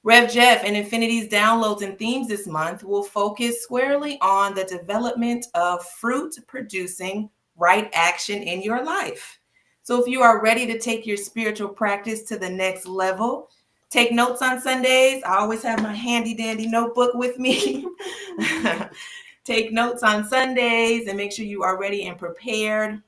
Rev Jeff and Infinity's downloads and themes this month will focus squarely on the development of fruit-producing right action in your life. So if you are ready to take your spiritual practice to the next level, take notes on Sundays. I always have my handy dandy notebook with me. Take notes on Sundays and make sure you are ready and prepared.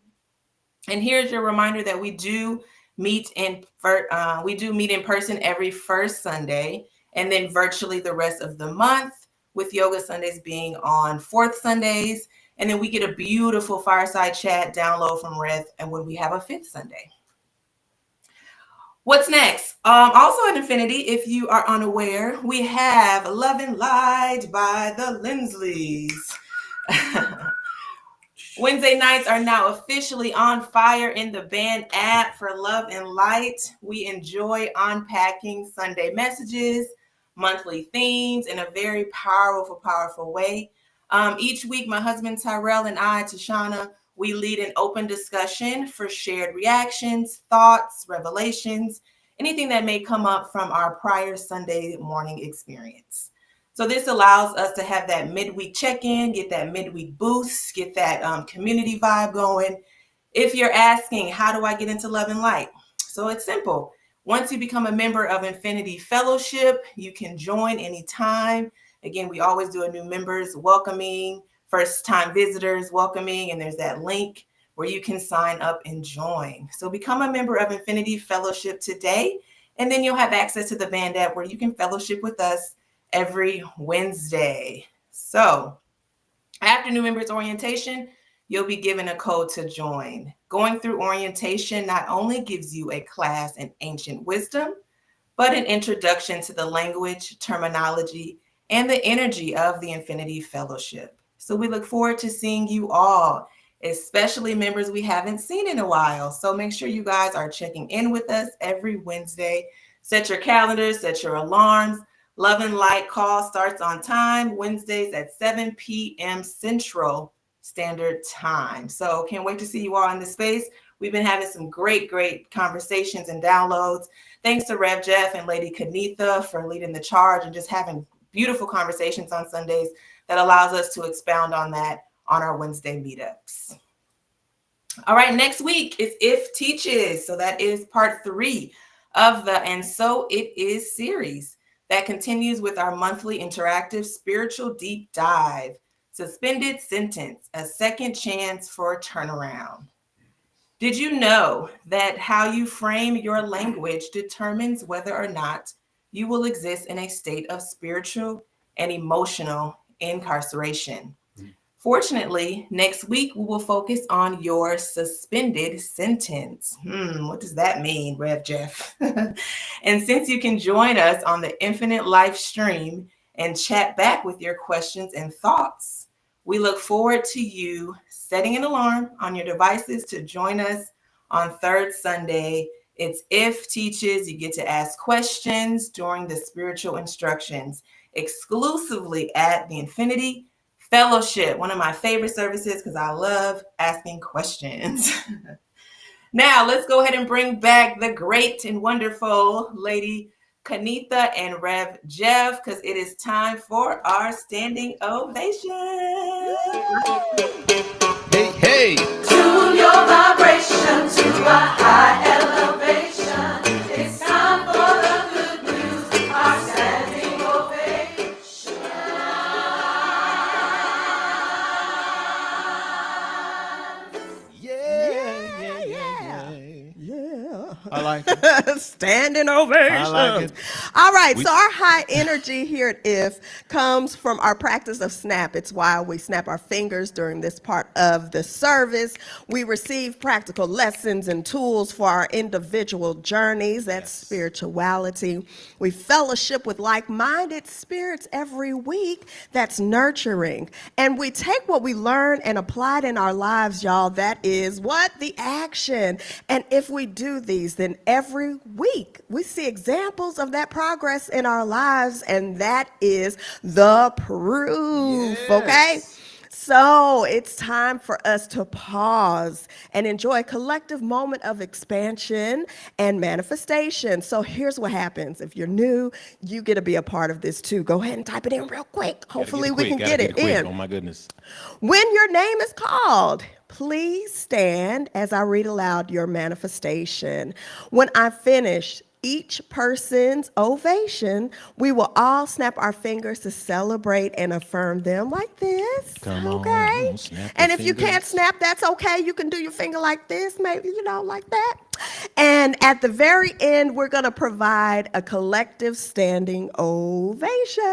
And here's your reminder that we do meet in person every first Sunday, and then virtually the rest of the month, with Yoga Sundays being on fourth Sundays. And then we get a beautiful fireside chat download from Reth, and when we have a fifth Sunday. What's next? Also at Infinity, if you are unaware, we have Love and Light by the Lindsleys. Wednesday nights are now officially on fire in the band app for Love and Light. We enjoy unpacking Sunday messages, monthly themes in a very powerful way. Each week, my husband Tyrell and I, Tashana, we lead an open discussion for shared reactions, thoughts, revelations, anything that may come up from our prior Sunday morning experience. So this allows us to have that midweek check-in, get that midweek boost, get that community vibe going. If you're asking, how do I get into Love and Light? So it's simple. Once you become a member of Infinity Fellowship, you can join anytime. Again, we always do a new members welcoming, first-time visitors welcoming, and there's that link where you can sign up and join. So become a member of Infinity Fellowship today, and then you'll have access to the band app where you can fellowship with us every Wednesday. So after new members orientation, you'll be given a code to join. Going through orientation not only gives you a class in ancient wisdom, but an introduction to the language, terminology, and the energy of the Infinity Fellowship. So we look forward to seeing you all, especially members we haven't seen in a while. So make sure you guys are checking in with us every Wednesday. Set your calendars, set your alarms. Love and Light call starts on time, Wednesdays at 7 p.m. Central Standard Time. So can't wait to see you all in this space. We've been having some great conversations and downloads. Thanks to Rev Jeff and Lady Kanitha for leading the charge and just having beautiful conversations on Sundays that allows us to expound on that on our Wednesday meetups. All right, next week is If Teaches. So that is part 3 of the And So It Is series that continues with our monthly interactive spiritual deep dive, Suspended Sentence, a second chance for a turnaround. Did you know that how you frame your language determines whether or not you will exist in a state of spiritual and emotional incarceration? Fortunately, next week we will focus on your suspended sentence. What does that mean, Rev Jeff? And since you can join us on the Infinite Life stream and chat back with your questions and thoughts, we look forward to you setting an alarm on your devices to join us on third Sunday. It's If Teaches. You get to ask questions during the spiritual instructions exclusively at the Infinity Fellowship, one of my favorite services because I love asking questions. Now, let's go ahead and bring back the great and wonderful Lady Kanitha and Rev Jeff because it is time for our standing ovation. Hey, hey. Tune your vibration to a high elevation. It's time for the good news, our standing ovation. Yeah. I like it. Standing ovation. I like it. All right, so our high energy here at If comes from our practice of snap. It's why we snap our fingers during this part of the service. We receive practical lessons and tools for our individual journeys. That's spirituality. We fellowship with like-minded spirits every week. That's nurturing. And we take what we learn and apply it in our lives, y'all. That is what? The action. And if we do these, then every week we see examples of that progress in our lives, and that is the proof, okay? So it's time for us to pause and enjoy a collective moment of expansion and manifestation. So here's what happens. If you're new, you get to be a part of this too. Go ahead and type it in real quick. Hopefully we can get it in. Oh my goodness. When your name is called, please stand as I read aloud your manifestation. When I finish each person's ovation, we will all snap our fingers to celebrate and affirm them like this. Come okay? on, snap And the if you fingers. can't snap, that's okay. You can do your finger like this, maybe, like that. And at the very end, we're going to provide a collective standing ovation.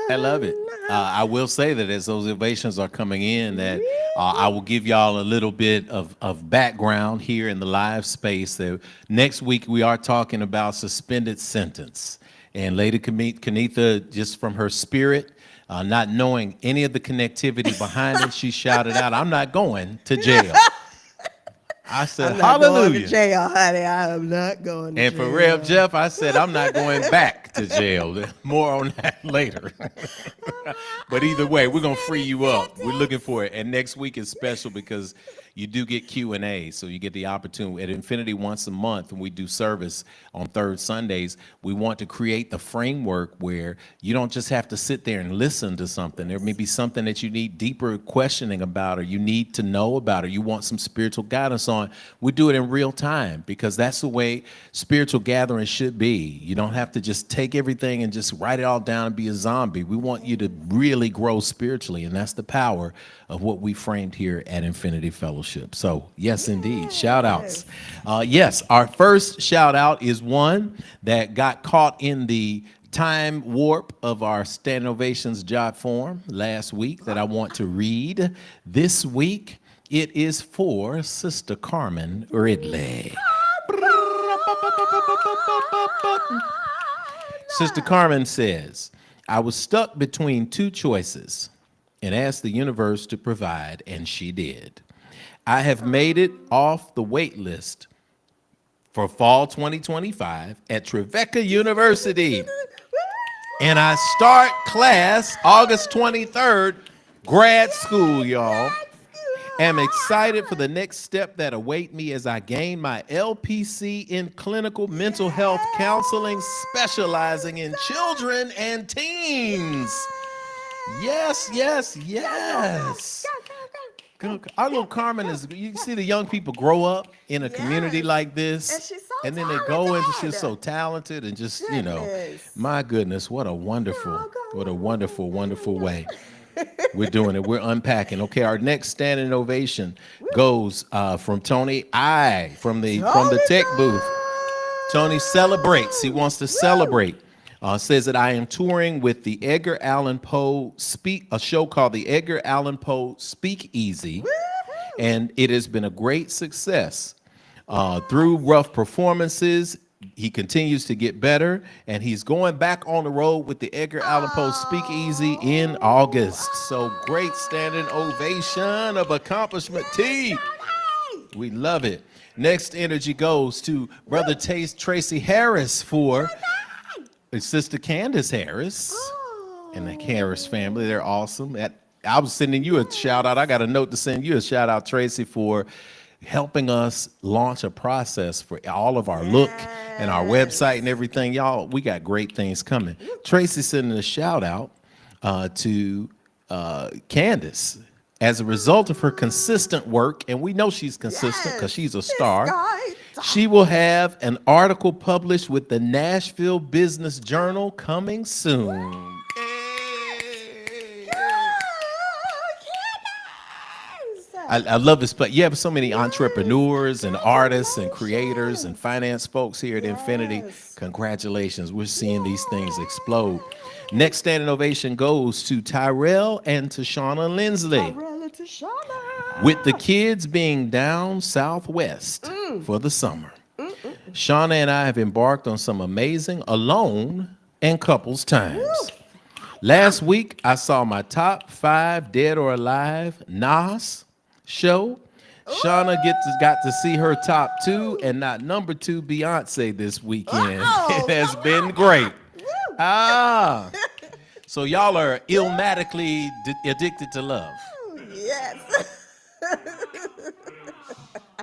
I love it. I will say that as those ovations are coming in, that I will give y'all a little bit of background here in the live space. That next week we are talking about suspended sentence. And Lady Kanitha, just from her spirit, not knowing any of the connectivity behind it, she shouted out, "I'm not going to jail." I said, I'm not hallelujah. going to jail, honey. I am not going to And jail. for Rev Jeff, I said, I'm not going back to jail. More on that later. But either way, we're going to free you up. We're looking for it. And next week is special because you do get Q&A. So you get the opportunity at Infinity once a month when we do service on third Sundays. We want to create the framework where you don't just have to sit there and listen to something. There may be something that you need deeper questioning about, or you need to know about, or you want some spiritual guidance on. We do it in real time because that's the way spiritual gathering should be. You don't have to just take everything and just write it all down and be a zombie. We want you to really grow spiritually, and that's the power of what we framed here at Infinity Fellowship. So yes, indeed. Shout outs. Yes, our first shout out is one that got caught in the time warp of our Standing Ovations jot form last week that I want to read. This week, it is for Sister Carmen Ridley. Sister Carmen says, I was stuck between two choices and asked the universe to provide, and she did. I have made it off the wait list for fall 2025 at Trevecca University. And I start class August 23rd, grad school, y'all. am excited for the next step that await me as I gain my LPC in clinical mental health counseling, specializing in children and teens. Yes, yes, yes. Our little Carmen is, you can see the young people grow up in a community like this. And she's so and then they go into, she's talented. so talented and just, you know, Goodness. my goodness, what a wonderful, wonderful way. Oh, We're doing it. We're unpacking. Okay, our next standing ovation goes from Tony I from the tech booth. Tony celebrates. He wants to celebrate. Says that I am touring with the Edgar Allan Poe a show called the Edgar Allan Poe Speakeasy, and it has been a great success. Through rough performances, he continues to get better, and he's going back on the road with the Edgar Allan Poe Speakeasy in August. So great standing ovation of accomplishment, T. We love it. Next energy goes to Brother Tracy Harris for his sister Candace Harris and the Harris family. They're awesome. I was sending you a shout out. I got a note to send you a shout out, Tracy, for helping us launch a process for all of our look and our website and everything. Y'all, we got great things coming. Tracy sending a shout out to Candace as a result of her consistent work, and we know she's consistent because she's a star. She will have an article published with the Nashville Business Journal coming soon. I love this, but you have so many entrepreneurs and artists and creators and finance folks here at Infinity. Congratulations. We're seeing these things explode. Next standing ovation goes to Tyrell and Tashana Lindsley. With the kids being down southwest for the summer, Shauna and I have embarked on some amazing alone and couples times. Last week, I saw my top 5 dead or alive Nas show. Shauna got to see her top 2 and not number 2 Beyonce this weekend. It has been great. So y'all are illmatically addicted to love. Yes.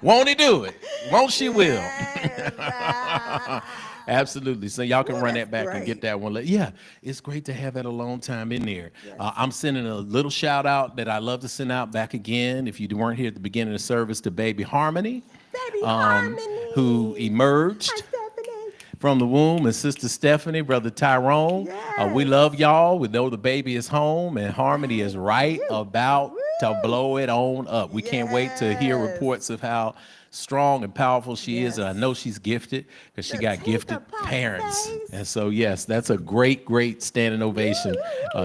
Won't he do it? Won't she will? Yes. Absolutely. So y'all can run that back and great. get that one. Yeah, it's great to have that alone time in there. I'm sending a little shout out that I love to send out back again, if you weren't here at the beginning of the service, to Baby Harmony, who emerged from the womb, and Sister Stephanie, Brother Tyrone. We love y'all. We know the baby is home, and Harmony is right about to blow it on up. We can't wait to hear reports of how strong and powerful she is, and I know she's gifted because she got gifted parents. And so, yes, that's a great standing ovation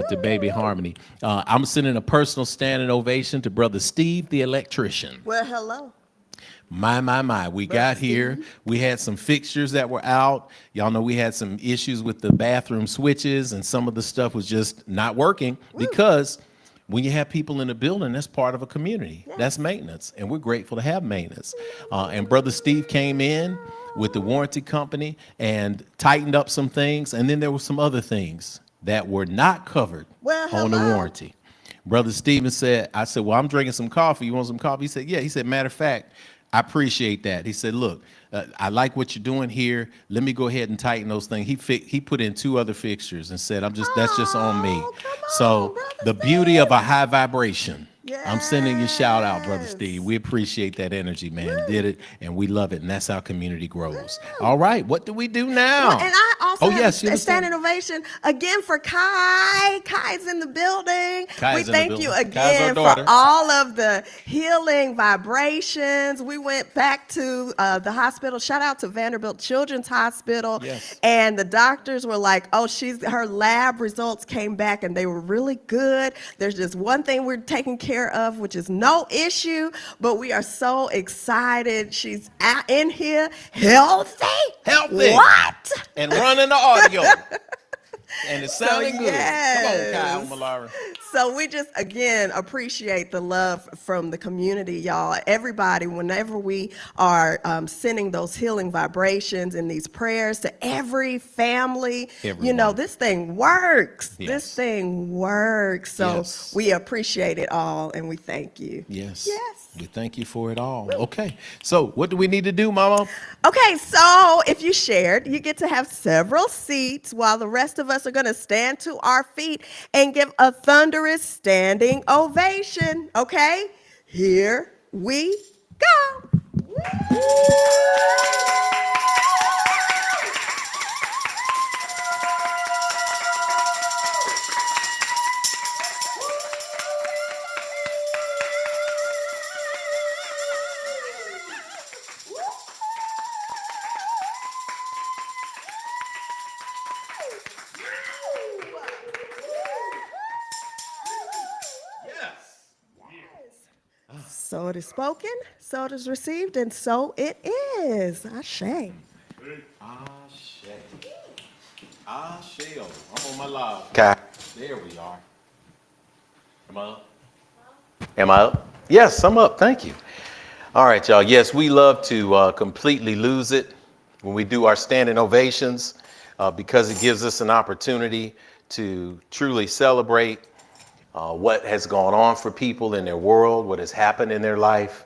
to Baby Harmony. I'm sending a personal standing ovation to Brother Steve, the electrician. Well, hello. My. We got here. We had some fixtures that were out. Y'all know we had some issues with the bathroom switches, and some of the stuff was just not working because when you have people in the building, that's part of a community. That's maintenance, and we're grateful to have maintenance. And Brother Steve came in with the warranty company and tightened up some things, and then there were some other things that were not covered on the warranty. Brother Steven said, I said, well, I'm drinking some coffee. You want some coffee? He said, yeah. He said, matter of fact, I appreciate that. He said, look, I like what you're doing here. Let me go ahead and tighten those things. He put in 2 other fixtures and said, that's just on me. So the beauty of a high vibration. I'm sending you a shout out, Brother Steve. We appreciate that energy, man. Did it, and we love it, and that's how community grows. All right, what do we do now? Well, and I also have a standing ovation again for Kai. Kai's in the building. We thank you again for all of the healing vibrations. We went back to the hospital. Shout out to Vanderbilt Children's Hospital. And the doctors were like, oh, her lab results came back and they were really good. There's just one thing we're taking care of, which is no issue, but we are so excited. She's out in here healthy. What? And running the audio. And it's sounding good. Come on, Kyle Malara. So we just, again, appreciate the love from the community, y'all. Everybody, whenever we are sending those healing vibrations and these prayers to every family, you know, this thing works. This thing works. So we appreciate it all, and we thank you. Yes. We thank you for it all. Okay. So what do we need to do, Mama? Okay, so if you shared, you get to have several seats while the rest of us are going to stand to our feet and give a thunderous standing ovation. Okay, here we go. So it is spoken, so it is received, and so it is. Ashe. Ashe. Ashe. I'm on my live. Okay. There we are. Come on. Am I up? Yes, I'm up. Thank you. All right, y'all. Yes, we love to completely lose it when we do our standing ovations because it gives us an opportunity to truly celebrate what has gone on for people in their world, what has happened in their life,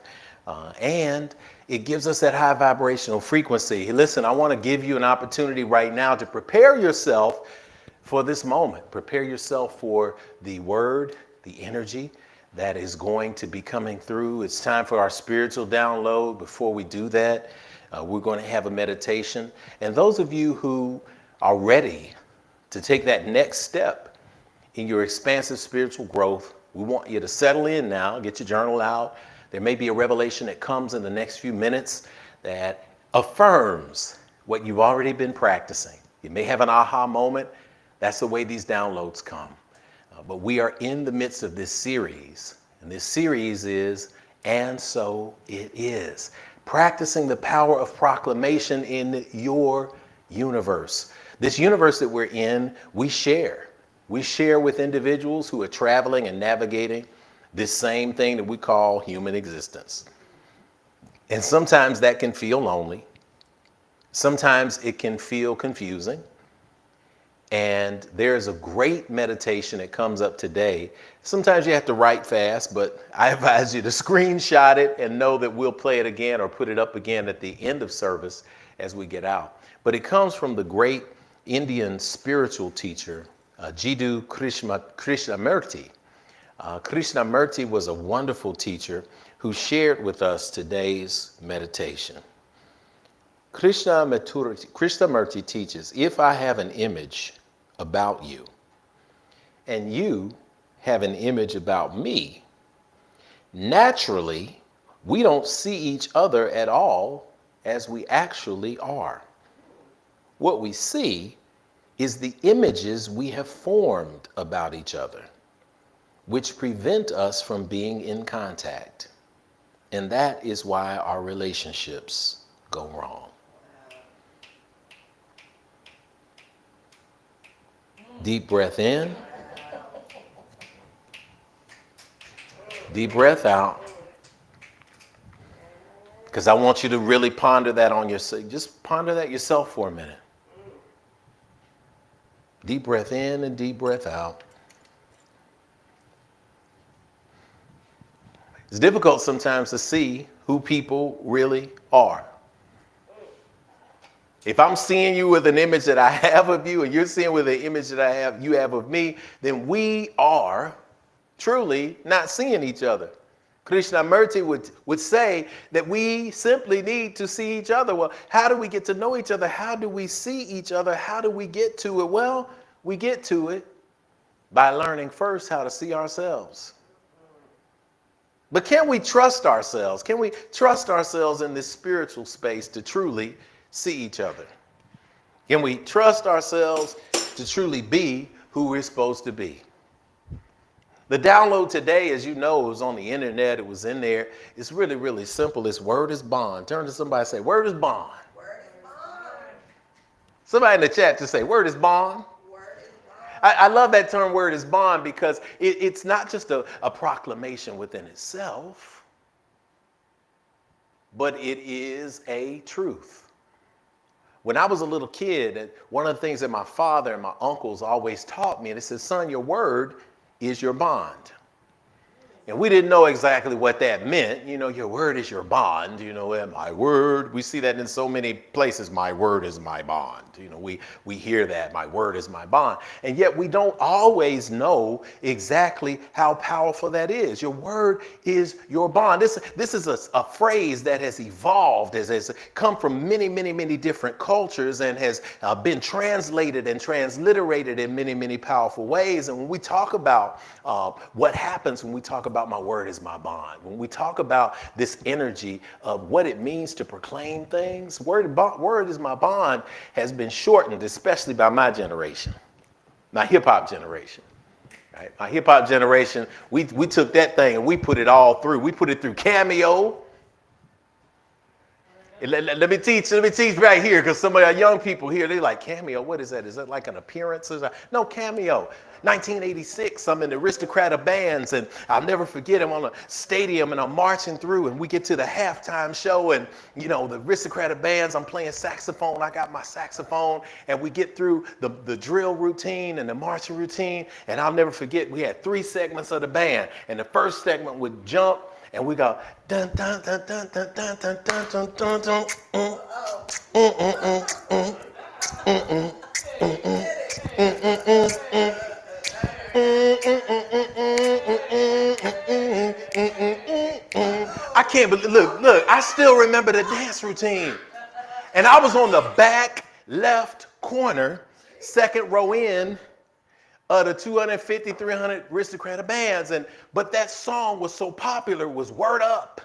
and it gives us that high vibrational frequency. Listen, I want to give you an opportunity right now to prepare yourself for this moment. Prepare yourself for the word, the energy that is going to be coming through. It's time for our spiritual download. Before we do that, we're going to have a meditation. And those of you who are ready to take that next step in your expansive spiritual growth, we want you to settle in now, get your journal out. There may be a revelation that comes in the next few minutes that affirms what you've already been practicing. You may have an aha moment. That's the way these downloads come. But we are in the midst of this series, and this series is And So It Is. Practicing the power of proclamation in your universe. This universe that we're in, we share. We share with individuals who are traveling and navigating this same thing that we call human existence. And sometimes that can feel lonely. Sometimes it can feel confusing. And there's a great meditation that comes up today. Sometimes you have to write fast, but I advise you to screenshot it and know that we'll play it again or put it up again at the end of service as we get out. But it comes from the great Indian spiritual teacher, Jiddu Krishnamurti. Krishnamurti was a wonderful teacher who shared with us today's meditation. Krishnamurti teaches, if I have an image about you and you have an image about me, naturally, we don't see each other at all as we actually are. What we see is the images we have formed about each other, which prevent us from being in contact. And that is why our relationships go wrong. Deep breath in. Deep breath out. Because I want you to really ponder that on yourself. Just ponder that yourself for a minute. Deep breath in and deep breath out. It's difficult sometimes to see who people really are. If I'm seeing you with an image that I have of you and you're seeing with the image that you have of me, then we are truly not seeing each other. Krishnamurti would say that we simply need to see each other. Well, how do we get to know each other? How do we see each other? How do we get to it? Well, we get to it by learning first how to see ourselves. But can we trust ourselves? Can we trust ourselves in this spiritual space to truly see each other? Can we trust ourselves to truly be who we're supposed to be? The download today, as you know, it was on the internet. It was in there. It's really, really simple. It's word is bond. Turn to somebody and say, word is bond. Word is bond. Somebody in the chat just say, word is bond. Word is bond. I love that term, word is bond, because it's not just a proclamation within itself, but it is a truth. When I was a little kid, one of the things that my father and my uncles always taught me, and it says, son, your word is your bond. And we didn't know exactly what that meant. You know, your word is your bond. You know, and my word. We see that in so many places. My word is my bond. You know, we hear that. My word is my bond. And yet we don't always know exactly how powerful that is. Your word is your bond. This is a phrase that has evolved, has come from many, many, many different cultures and has been translated and transliterated in many, many powerful ways. And when we talk about what happens when we talk about my word is my bond, when we talk about this energy of what it means to proclaim things, word is my bond has been shortened, especially by my generation, my hip hop generation. Right? My hip hop generation, we took that thing and we put it all through. We put it through Cameo. Let me teach right here, because some of our young people here, they like, Cameo, what is that? Is that like an appearance? No, Cameo. 1986, I'm in the Aristocrat of Bands, and I'll never forget, I'm on a stadium and I'm marching through, and we get to the halftime show, and you know, the Aristocrat of Bands, I'm playing saxophone, I got my saxophone, and we get through the drill routine and the marching routine, and I'll never forget, we had 3 segments of the band, and the first segment would jump, and we go dun dun dun dun dun dun dun dun dun dun dun I can't believe, look, I still remember the dance routine. And I was on the back left corner, second row in, of the 250, 300 Aristocrat of Bands. But that song was so popular, was Word Up.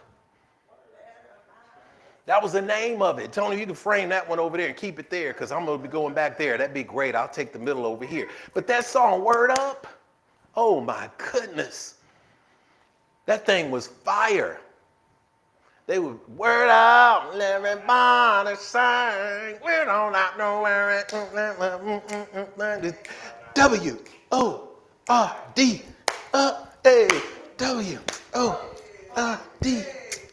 That was the name of it. Tony, you can frame that one over there and keep it there, because I'm going to be going back there. That'd be great. I'll take the middle over here. But that song, Word Up, oh my goodness. That thing was fire. They would word out, everybody sing. We don't have nowhere. W-O-R-D, W-O-R-D.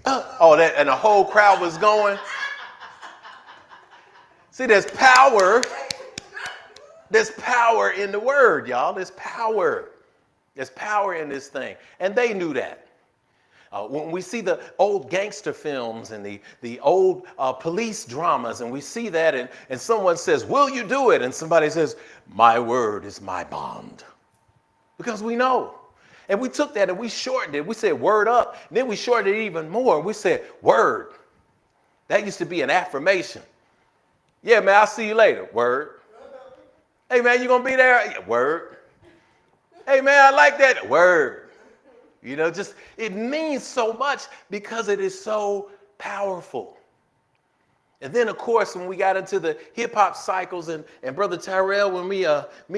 Oh, that, and the whole crowd was going. See, there's power. There's power in the word, y'all. There's power. There's power in this thing. And they knew that. When we see the old gangster films and the old police dramas, and we see that, and someone says, will you do it? And somebody says, my word is my bond. Because we know. And we took that and we shortened it. We said word up. And then we shortened it even more. We said word. That used to be an affirmation. Yeah, man, I'll see you later. Word. Hey, man, you going to be there? Yeah, word. Hey, man, I like that. Word. You know, just, it means so much because it is so powerful. And then, of course, when we got into the hip hop cycles, and Brother Tyrell, when me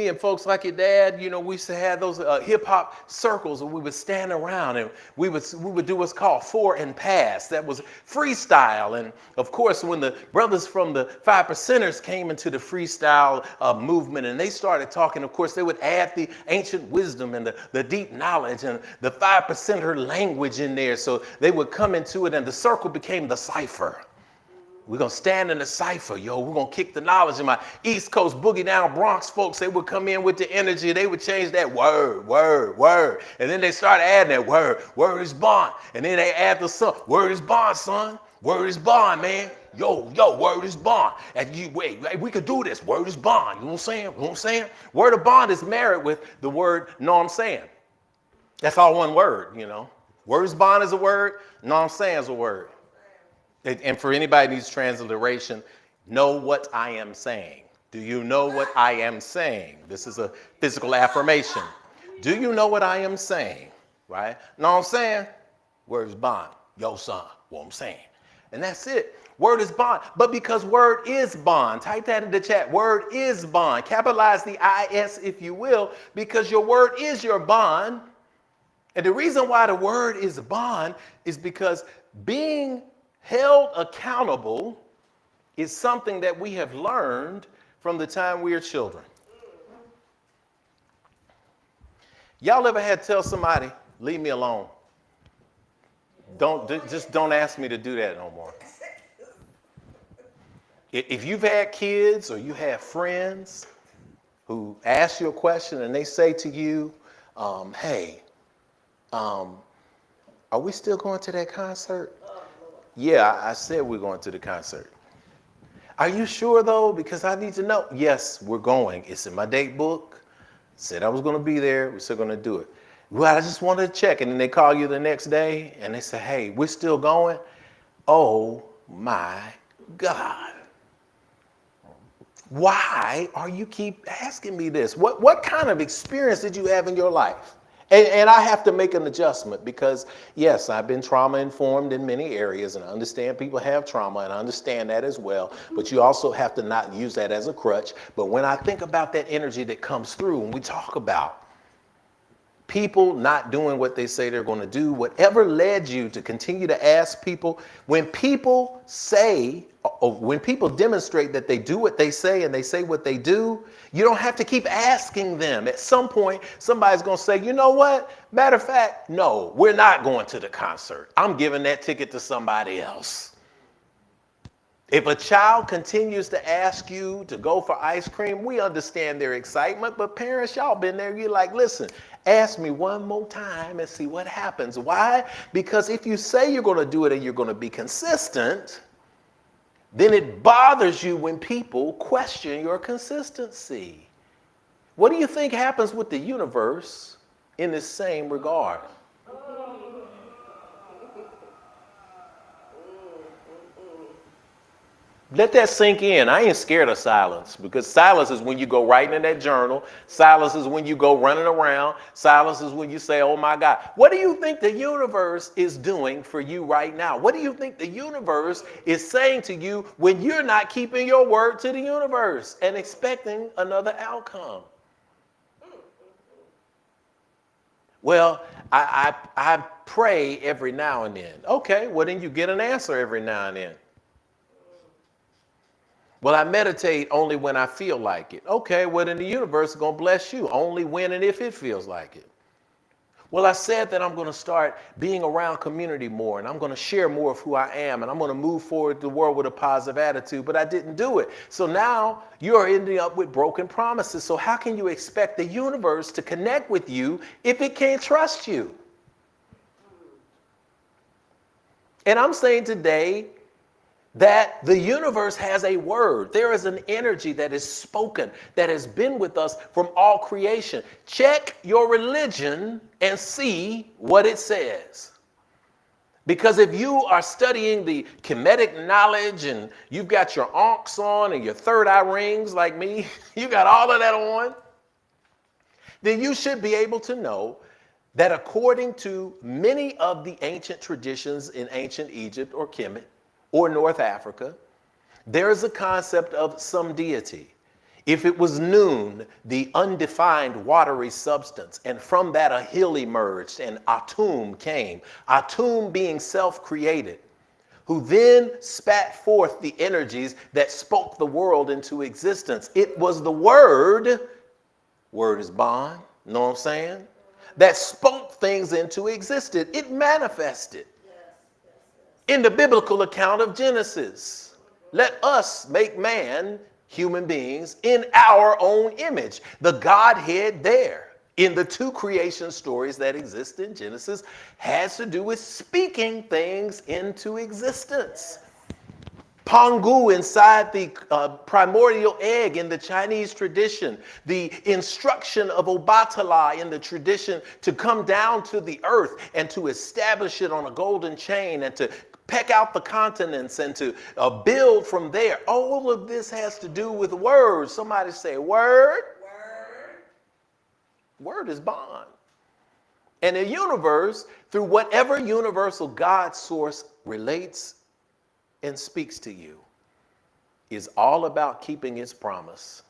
and folks like your dad, you know, we used to have those hip hop circles where we would stand around and we would do what's called fore and pass. That was freestyle. And of course, when the brothers from the 5 Percenters came into the freestyle movement and they started talking, of course, they would add the ancient wisdom and the deep knowledge and the 5 Percenter language in there. So they would come into it, and the circle became the cipher. We're going to stand in the cipher, yo. We're going to kick the knowledge. And my East Coast boogie down Bronx folks, they would come in with the energy. They would change that word. And then they started adding that word. Word is bond. And then they add the son. Word is bond, son. Word is bond, man. Yo, word is bond. And wait, we could do this. Word is bond. You know what I'm saying? Word of bond is married with the word know what I'm saying. That's all one word, you know. Word is bond is a word. Know what I'm saying is a word. And for anybody who needs transliteration, know what I am saying. Do you know what I am saying? This is a physical affirmation. Do you know what I am saying? Right? Know what I'm saying? Word is bond. Yo, son, what I'm saying. And that's it. Word is bond. But because word is bond, type that in the chat. Word is bond. Capitalize the I-S, if you will, because your word is your bond. And the reason why the word is bond is because being held accountable is something that we have learned from the time we are children. Y'all ever had to tell somebody, leave me alone? Just don't ask me to do that no more. If you've had kids or you have friends who ask you a question and they say to you, hey, Are we still going to that concert? Yeah, I said we're going to the concert. Are you sure though? Because I need to know. Yes, we're going. It's in my date book. Said I was going to be there. We're still going to do it. Well, I just wanted to check. And then they call you the next day and they say, hey, we're still going. Oh my God. Why are you keep asking me this? What kind of experience did you have in your life? And I have to make an adjustment because, yes, I've been trauma informed in many areas and I understand people have trauma and I understand that as well. But you also have to not use that as a crutch. But when I think about that energy that comes through and we talk about people not doing what they say they're going to do, whatever led you to continue to ask people, when people say, or when people demonstrate that they do what they say and they say what they do, you don't have to keep asking them. At some point, somebody's going to say, you know what? Matter of fact, no, we're not going to the concert. I'm giving that ticket to somebody else. If a child continues to ask you to go for ice cream, we understand their excitement, but parents, y'all been there, you're like, listen, ask me one more time and see what happens. Why? Because if you say you're going to do it and you're going to be consistent, then it bothers you when people question your consistency. What do you think happens with the universe in this same regard? Let that sink in. I ain't scared of silence because silence is when you go writing in that journal. Silence is when you go running around. Silence is when you say, oh my God. What do you think the universe is doing for you right now? What do you think the universe is saying to you when you're not keeping your word to the universe and expecting another outcome? Well, I pray every now and then. Okay, well then you get an answer every now and then. Well, I meditate only when I feel like it. Okay, well then the universe is going to bless you only when and if it feels like it. Well, I said that I'm going to start being around community more and I'm going to share more of who I am and I'm going to move forward the world with a positive attitude, but I didn't do it. So now you're ending up with broken promises. So how can you expect the universe to connect with you if it can't trust you? And I'm saying today, that the universe has a word. There is an energy that is spoken, that has been with us from all creation. Check your religion and see what it says. Because if you are studying the Kemetic knowledge and you've got your onks on and your third eye rings like me, you got all of that on, then you should be able to know that according to many of the ancient traditions in ancient Egypt or Kemet, or North Africa, there is a concept of some deity. If it was noon, the undefined watery substance, and from that a hill emerged and Atum came, Atum being self-created, who then spat forth the energies that spoke the world into existence. It was the word is bond, know what I'm saying? That spoke things into existence. It manifested. In the biblical account of Genesis, let us make man, human beings, in our own image. The Godhead there in the two creation stories that exist in Genesis has to do with speaking things into existence. Pangu inside the primordial egg in the Chinese tradition, the instruction of Obatala in the tradition to come down to the earth and to establish it on a golden chain and to peck out the continents and to build from there. All of this has to do with words. Somebody say word. Word is bond. And the universe, through whatever universal God source relates and speaks to you, is all about keeping its promise.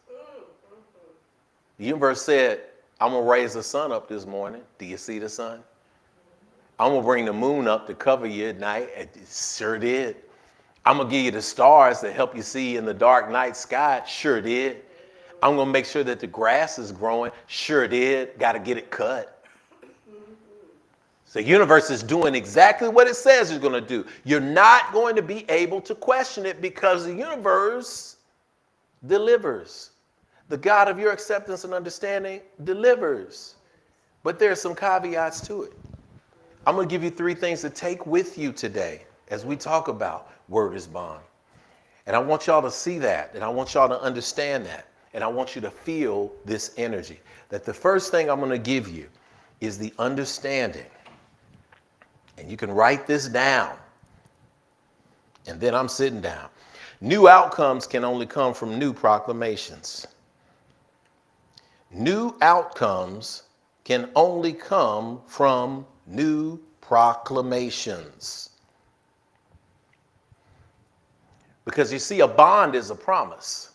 The universe said, I'm going to raise the sun up this morning. Do you see the sun? I'm going to bring the moon up to cover you at night. It sure did. I'm going to give you the stars to help you see in the dark night sky. Sure did. I'm going to make sure that the grass is growing. Sure did. Got to get it cut. So the universe is doing exactly what it says it's going to do. You're not going to be able to question it because the universe delivers. The God of your acceptance and understanding delivers. But there are some caveats to it. I'm going to give you 3 things to take with you today as we talk about word is bond. And I want y'all to see that, and I want y'all to understand that, and I want you to feel this energy. That the first thing I'm going to give you is the understanding. And you can write this down. And then I'm sitting down. New outcomes can only come from new proclamations. New outcomes can only come from new proclamations. Because you see, a bond is a promise.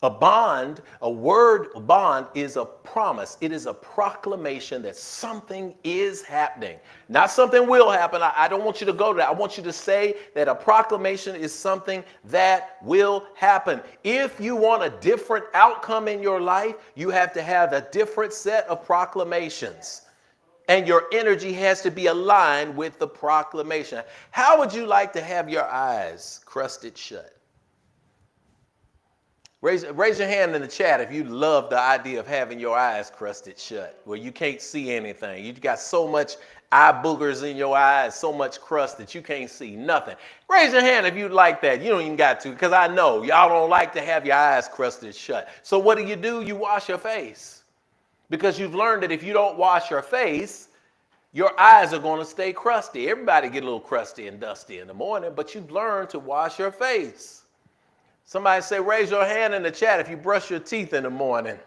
A bond, a word bond is a promise. It is a proclamation that something is happening. Not something will happen. I don't want you to go to that. I want you to say that a proclamation is something that will happen. If you want a different outcome in your life, you have to have a different set of proclamations. And your energy has to be aligned with the proclamation. How would you like to have your eyes crusted shut? Raise your hand in the chat if you love the idea of having your eyes crusted shut, where you can't see anything. You've got so much eye boogers in your eyes, so much crust that you can't see nothing. Raise your hand if you like that. You don't even got to, because I know y'all don't like to have your eyes crusted shut. So what do? You wash your face. Because you've learned that if you don't wash your face, your eyes are going to stay crusty. Everybody get a little crusty and dusty in the morning, but you've learned to wash your face. Somebody say, raise your hand in the chat if you brush your teeth in the morning.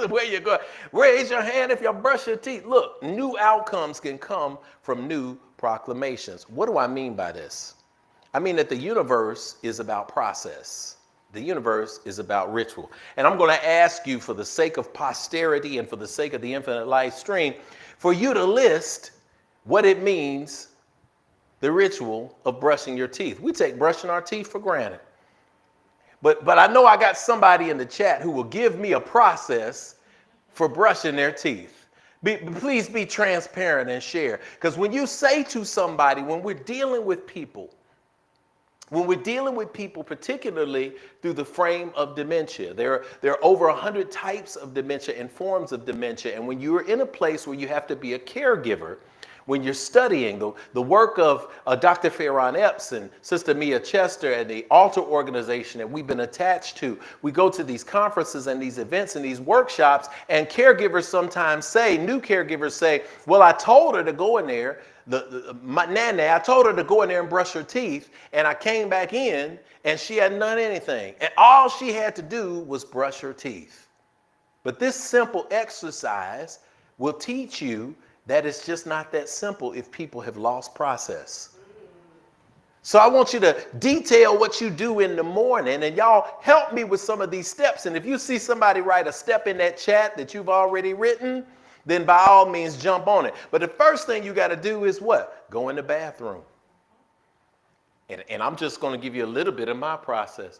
Where you go? Raise your hand if you brush your teeth. Look, new outcomes can come from new proclamations. What do I mean by this? I mean that the universe is about process. The universe is about ritual. And I'm going to ask you, for the sake of posterity and for the sake of the infinite life stream, for you to list what it means, the ritual of brushing your teeth. We take brushing our teeth for granted. But I know I got somebody in the chat who will give me a process for brushing their teeth. Please be transparent and share. Because when you say to somebody, when we're dealing with people, particularly through the frame of dementia, there are over 100 types of dementia and forms of dementia. And when you're in a place where you have to be a caregiver, when you're studying the work of Dr. Farron Epps and Sister Mia Chester and the Altar organization that we've been attached to, we go to these conferences and these events and these workshops, and caregivers sometimes say, new caregivers say, well, I told her to go in there, my nana, I told her to go in there and brush her teeth, and I came back in and she hadn't done anything. And all she had to do was brush her teeth. But this simple exercise will teach you that it's just not that simple if people have lost process. So I want you to detail what you do in the morning, and y'all help me with some of these steps. And if you see somebody write a step in that chat that you've already written, then by all means jump on it. But the first thing you got to do is what? Go in the bathroom. And I'm just going to give you a little bit of my process.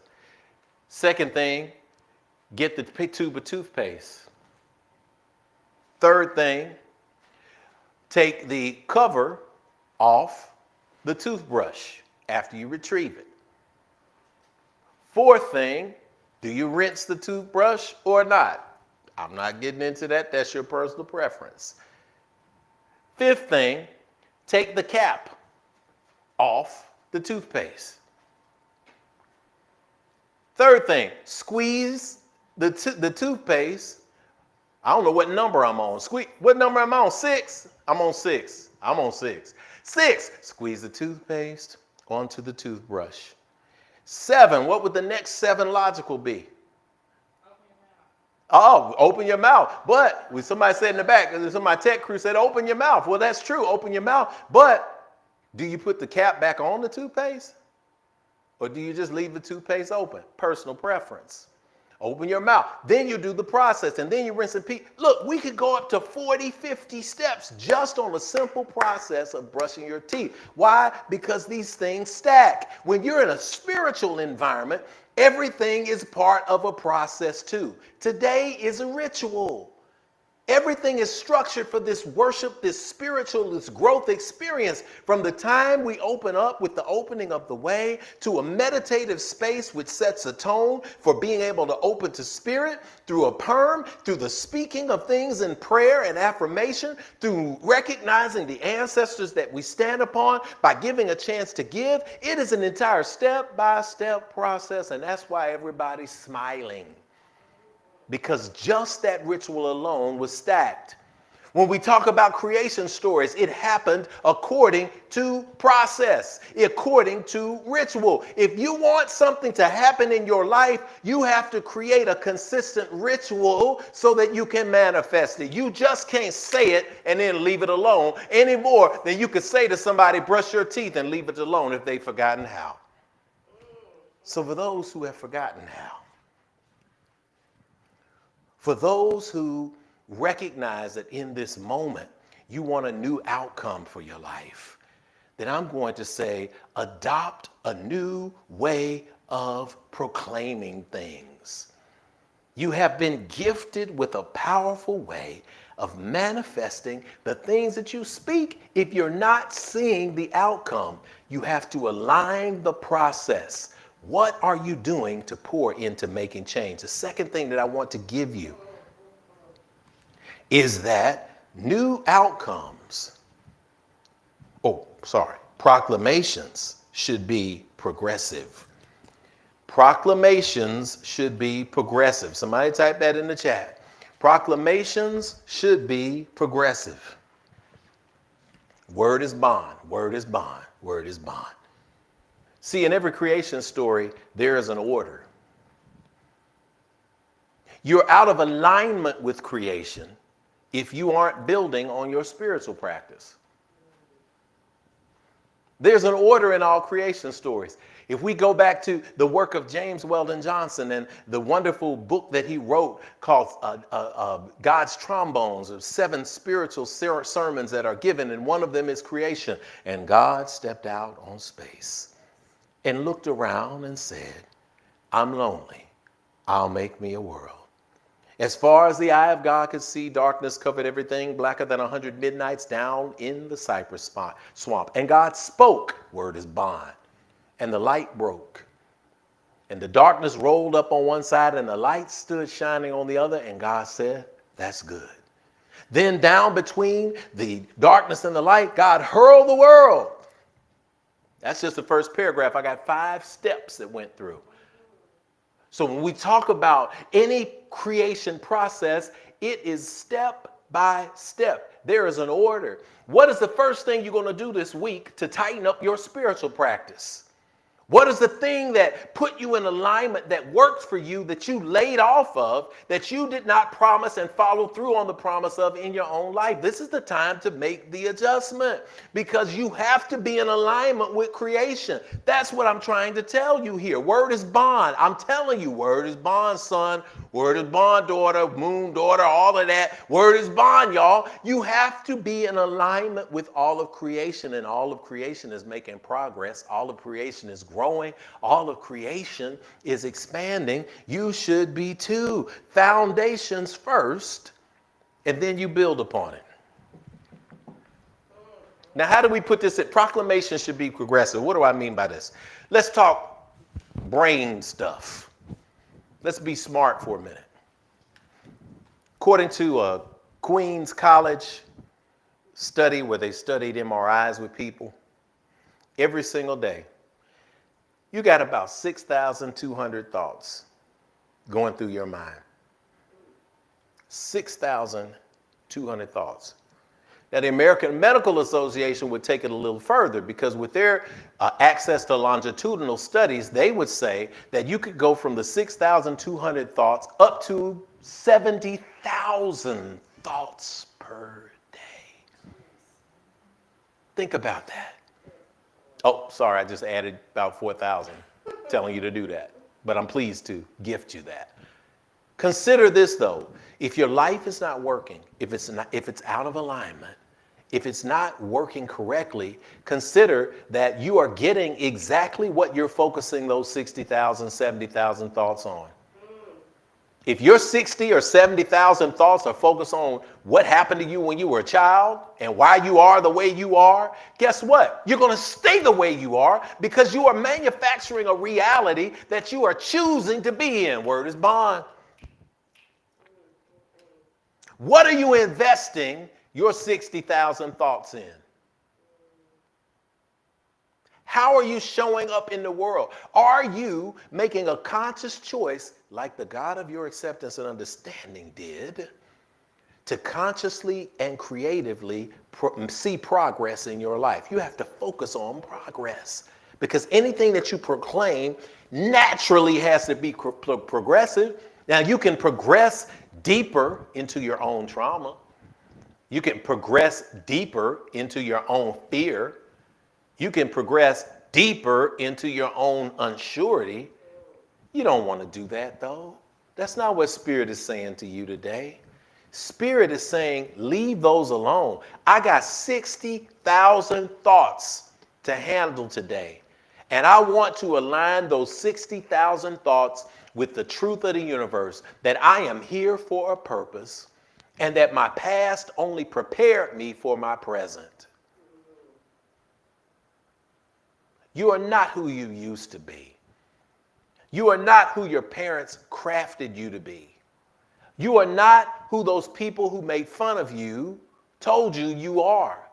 Second thing, get the tube of toothpaste. Third thing, take the cover off the toothbrush after you retrieve it. Fourth thing, do you rinse the toothbrush or not? I'm not getting into that. That's your personal preference. Fifth thing, take the cap off the toothpaste. Third thing, squeeze the toothpaste. I don't know what number I'm on. What number am I on? 6? I'm on 6. I'm on 6. 6, squeeze the toothpaste onto the toothbrush. 7, what would the next 7 logical be? Oh, open your mouth. But when somebody said in the back, some of my tech crew said, open your mouth. Well, that's true. Open your mouth. But do you put the cap back on the toothpaste? Or do you just leave the toothpaste open? Personal preference. Open your mouth. Then you do the process, and then you rinse and repeat. Look, we could go up to 40, 50 steps just on a simple process of brushing your teeth. Why? Because these things stack. When you're in a spiritual environment, everything is part of a process too. Today is a ritual. Everything is structured for this worship, this spiritual, this growth experience. From the time we open up with the opening of the way to a meditative space which sets a tone for being able to open to spirit through a perm, through the speaking of things in prayer and affirmation, through recognizing the ancestors that we stand upon by giving a chance to give. It is an entire step-by-step process, and that's why everybody's smiling. Because just that ritual alone was stacked. When we talk about creation stories, it happened according to process, according to ritual. If you want something to happen in your life, you have to create a consistent ritual so that you can manifest it. You just can't say it and then leave it alone any more than you could say to somebody, brush your teeth, and leave it alone if they've forgotten how. So for those who have forgotten how, for those who recognize that in this moment you want a new outcome for your life, then I'm going to say adopt a new way of proclaiming things. You have been gifted with a powerful way of manifesting the things that you speak. If you're not seeing the outcome, you have to align the process. What are you doing to pour into making change? The second thing that I want to give you is that new outcomes, proclamations should be progressive. Proclamations should be progressive. Somebody type that in the chat. Proclamations should be progressive. Word is bond, word is bond, word is bond. See, in every creation story, there is an order. You're out of alignment with creation if you aren't building on your spiritual practice. There's an order in all creation stories. If we go back to the work of James Weldon Johnson and the wonderful book that he wrote called God's Trombones, of 7 spiritual sermons that are given, and one of them is creation. And God stepped out on space and looked around and said, I'm lonely. I'll make me a world. As far as the eye of God could see, darkness covered everything, blacker than 100 midnights down in the cypress swamp. And God spoke, word is bond, and the light broke. And the darkness rolled up on one side and the light stood shining on the other, and God said, that's good. Then down between the darkness and the light, God hurled the world. That's just the first paragraph. I got 5 steps that went through. So when we talk about any creation process, it is step by step. There is an order. What is the first thing you're going to do this week to tighten up your spiritual practice? What is the thing that put you in alignment, that worked for you, that you laid off of, that you did not promise and follow through on the promise of in your own life? This is the time to make the adjustment, because you have to be in alignment with creation. That's what I'm trying to tell you here. Word is bond. I'm telling you, word is bond, son. Word is bond, daughter, moon, daughter, all of that. Word is bond, y'all. You have to be in alignment with all of creation, and all of creation is making progress. All of creation is growing. All of creation is expanding. You should be too. Foundations first, and then you build upon it. Now, how do we put this in? Proclamation should be progressive. What do I mean by this? Let's talk brain stuff. Let's be smart for a minute. According to a Queens College study where they studied MRIs with people, every single day, you got about 6,200 thoughts going through your mind. 6,200 thoughts. Now, the American Medical Association would take it a little further, because with their access to longitudinal studies, they would say that you could go from the 6,200 thoughts up to 70,000 thoughts per day. Think about that. Oh, sorry, I just added about 4,000 telling you to do that, but I'm pleased to gift you that. Consider this though, if your life is not working, if it's out of alignment, if it's not working correctly, consider that you are getting exactly what you're focusing those 60,000, 70,000 thoughts on. If your 60 or 70,000 thoughts are focused on what happened to you when you were a child and why you are the way you are, guess what? You're going to stay the way you are because you are manufacturing a reality that you are choosing to be in. Word is bond. What are you investing your 60,000 thoughts in? How are you showing up in the world? Are you making a conscious choice, like the God of your acceptance and understanding did, to consciously and creatively see progress in your life? You have to focus on progress because anything that you proclaim naturally has to be progressive. Now, you can progress deeper into your own trauma. You can progress deeper into your own fear. You can progress deeper into your own unsurety. You don't want to do that, though. That's not what Spirit is saying to you today. Spirit is saying, leave those alone. I got 60,000 thoughts to handle today. And I want to align those 60,000 thoughts with the truth of the universe, that I am here for a purpose and that my past only prepared me for my present. You are not who you used to be. You are not who your parents crafted you to be. You are not who those people who made fun of you told you you are.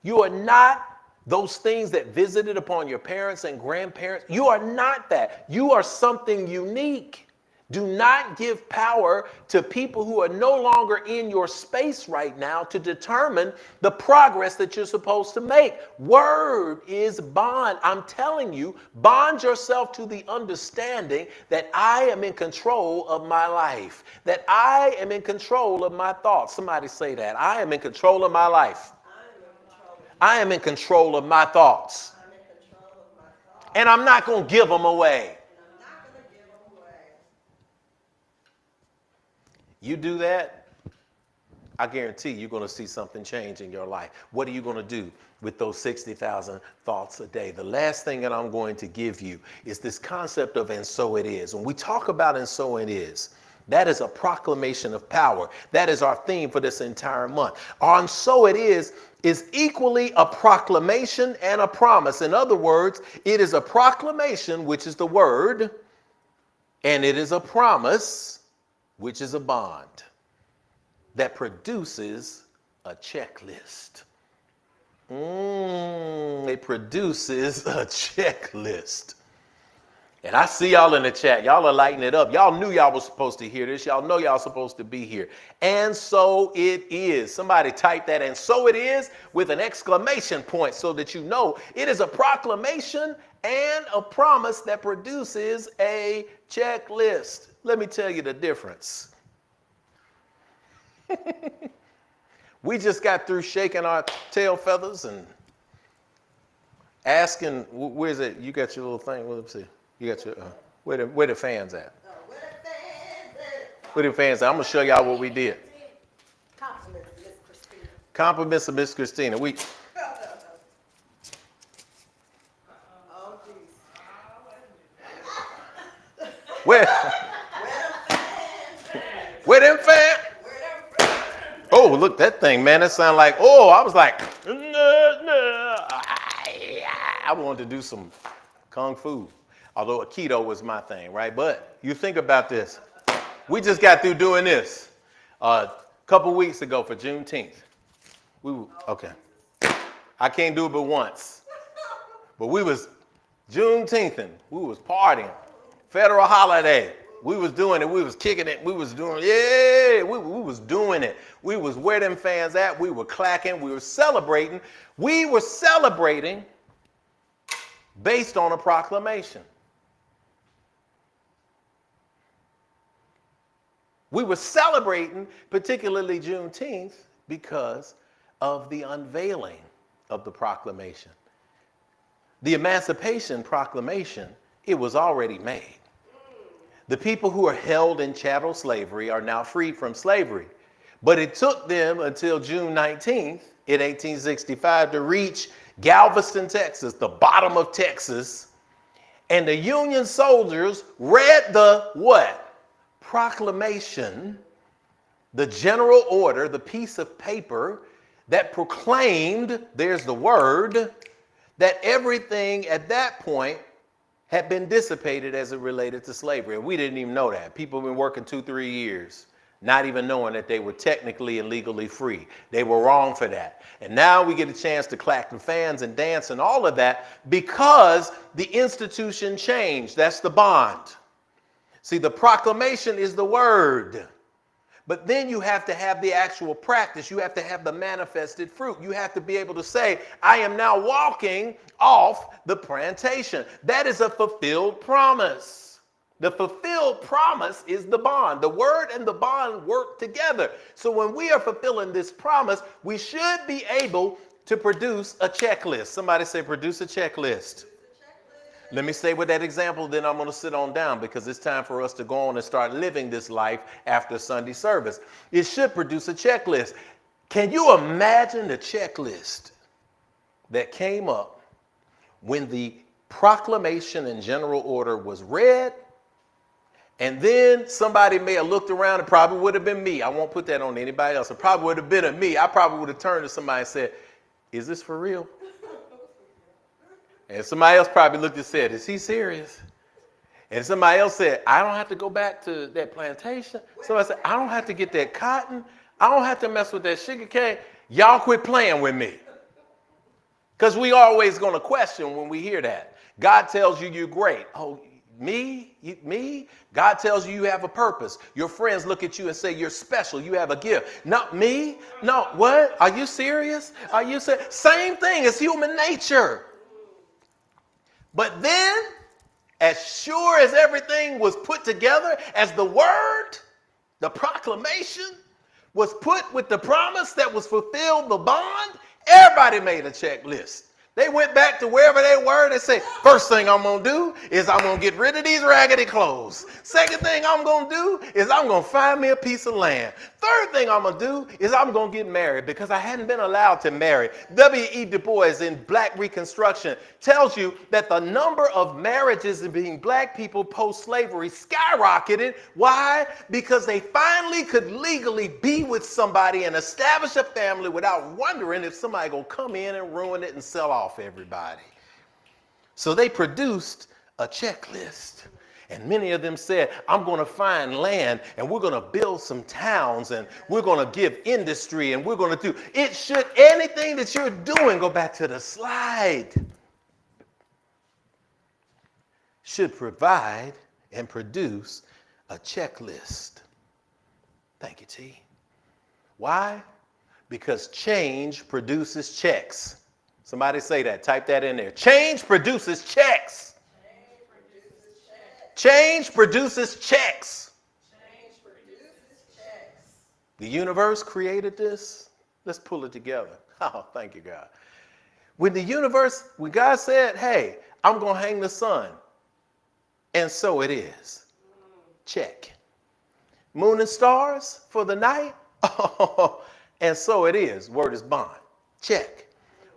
You are not those things that visited upon your parents and grandparents. You are not that. You are something unique. Do not give power to people who are no longer in your space right now to determine the progress that you're supposed to make. Word is bond. I'm telling you, bond yourself to the understanding that I am in control of my life, that I am in control of my thoughts. Somebody say that. I am in control of my life. I am in control of my thoughts. And I'm not going to give them away. You do that, I guarantee you're going to see something change in your life. What are you going to do with those 60,000 thoughts a day? The last thing that I'm going to give you is this concept of and so it is. When we talk about and so it is, that is a proclamation of power. That is our theme for this entire month. And so it is equally a proclamation and a promise. In other words, it is a proclamation, which is the word, and it is a promise, which is a bond that produces a checklist. It produces a checklist. And I see y'all in the chat. Y'all are lighting it up. Y'all knew y'all was supposed to hear this. Y'all know y'all supposed to be here. And so it is. Somebody type that, and so it is, with an exclamation point so that you know it is a proclamation and a promise that produces a checklist. Let me tell you the difference. We just got through shaking our tail feathers and asking, where's it? You got your little thing. Well, let's see. You got your, where the fans at? Where the fans at? I'm going to show y'all what we did. Compliments of Miss Christina. We. Where them fans? Oh, look, that thing, man, that sound like, oh, I was like, I wanted to do some kung fu, although Aikido was my thing, right? But you think about this. We just got through doing this a couple weeks ago for Juneteenth. Okay. I can't do it but once. But we was Juneteenth, we was partying. Federal holiday. We was doing it. We was kicking it. We was doing, yeah, we was doing it. We was where them fans at. We were clacking. We were celebrating. We were celebrating based on a proclamation. We were celebrating, particularly Juneteenth, because of the unveiling of the proclamation. The Emancipation Proclamation, it was already made. The people who are held in chattel slavery are now freed from slavery. But it took them until June 19th in 1865 to reach Galveston, Texas, the bottom of Texas. And the Union soldiers read the what? proclamation, the general order, the piece of paper that proclaimed, there's the word, that everything at that point had been dissipated as it related to slavery. And we didn't even know that. People have been working 2-3 years, not even knowing that they were technically and legally free. They were wrong for that. And now we get a chance to clap the fans and dance and all of that because the institution changed. That's the bond. See, the proclamation is the word. But then you have to have the actual practice. You have to have the manifested fruit. You have to be able to say, I am now walking off the plantation. That is a fulfilled promise. The fulfilled promise is the bond. The word and the bond work together. So when we are fulfilling this promise, we should be able to produce a checklist. Somebody say, produce a checklist. Let me stay with that example, then I'm going to sit on down because it's time for us to go on and start living this life after Sunday service. It should produce a checklist. Can you imagine the checklist that came up when the proclamation and general order was read? And then somebody may have looked around. It probably would have been me. I won't put that on anybody else. It probably would have been me. I probably would have turned to somebody and said, is this for real? And somebody else probably looked and said, is he serious? And somebody else said, I don't have to go back to that plantation. Somebody said, I don't have to get that cotton. I don't have to mess with that sugar cane. Y'all quit playing with me. Because we always going to question when we hear that. God tells you you're great. Oh, me? God tells you you have a purpose. Your friends look at you and say you're special. You have a gift. Not me? No, what? Are you serious? Are you serious? Same thing as human nature. But then, as sure as everything was put together, as the word, the proclamation was put with the promise that was fulfilled, the bond, everybody made a checklist. They went back to wherever they were. They said, first thing I'm going to do is I'm going to get rid of these raggedy clothes. Second thing I'm going to do is I'm going to find me a piece of land. Third thing I'm going to do is I'm going to get married because I hadn't been allowed to marry. W.E. Du Bois in Black Reconstruction tells you that the number of marriages in being black people post-slavery skyrocketed. Why? Because they finally could legally be with somebody and establish a family without wondering if somebody going to come in and ruin it and sell off everybody. So they produced a checklist. And many of them said, I'm going to find land and we're going to build some towns and we're going to give industry and we're going to do it. Should anything that you're doing, go back to the slide, should provide and produce a checklist. Thank you, T. Why? Because change produces checks. Somebody say that. Type that in there. Change produces checks. Change produces checks. Change produces checks. The universe created this. Let's pull it together. Oh, thank you, God. When God said, hey, I'm going to hang the sun. And so it is. Check. Moon and stars for the night. Oh, and so it is. Word is bond. Check.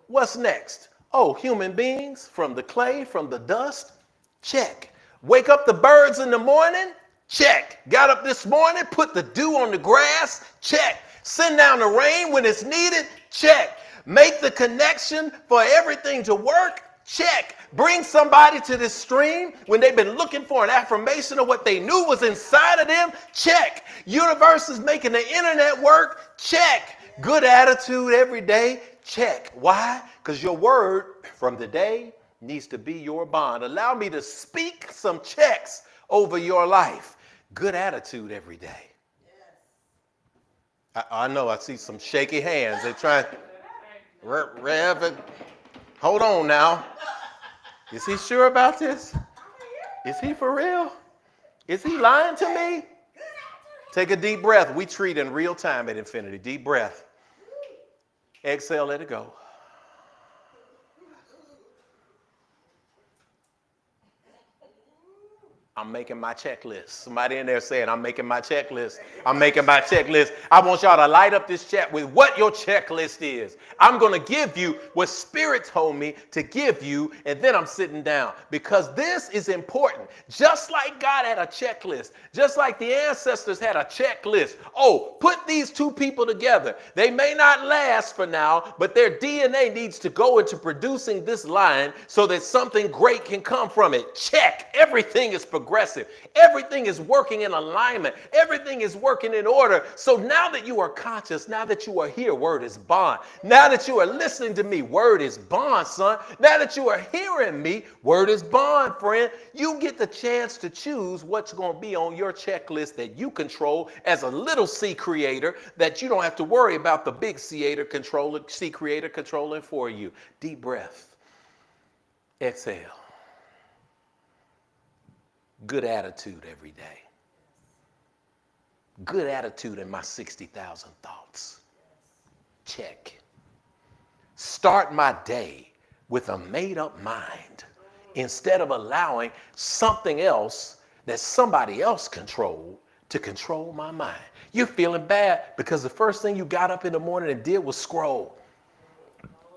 What's next? Oh, human beings from the clay, from the dust. Check. Wake up the birds in the morning? Check. Got up this morning, put the dew on the grass? Check. Send down the rain when it's needed? Check. Make the connection for everything to work? Check. Bring somebody to this stream when they've been looking for an affirmation of what they knew was inside of them? Check. Universe is making the internet work? Check. Good attitude every day? Check. Why? Because your word from the day needs to be your bond. Allow me to speak some checks over your life. Good attitude every day. Yes. I know, I see some shaky hands. They're trying. Rev, hold on now. Is he sure about this? Is he for real? Is he lying to me? Take a deep breath. We treat in real time at Infinity. Deep breath. Exhale, let it go. I'm making my checklist. Somebody in there saying, I'm making my checklist. I'm making my checklist. I want y'all to light up this chat with what your checklist is. I'm going to give you what Spirit told me to give you, and then I'm sitting down because this is important. Just like God had a checklist, just like the ancestors had a checklist. Oh, put these two people together. They may not last for now, but their DNA needs to go into producing this line so that something great can come from it. Check. Everything is progressive. Everything is working in alignment. Everything is working in order. So now that you are conscious, now that you are here, word is bond. Now that you are listening to me, word is bond, son. Now that you are hearing me, word is bond, friend. You get the chance to choose what's going to be on your checklist that you control as a little C creator, that you don't have to worry about the big C creator controlling for you. Deep breath. Exhale. Good attitude every day. Good attitude in my 60,000 thoughts. Check. Start my day with a made-up mind instead of allowing something else that somebody else controlled to control my mind. You're feeling bad because the first thing you got up in the morning and did was scroll.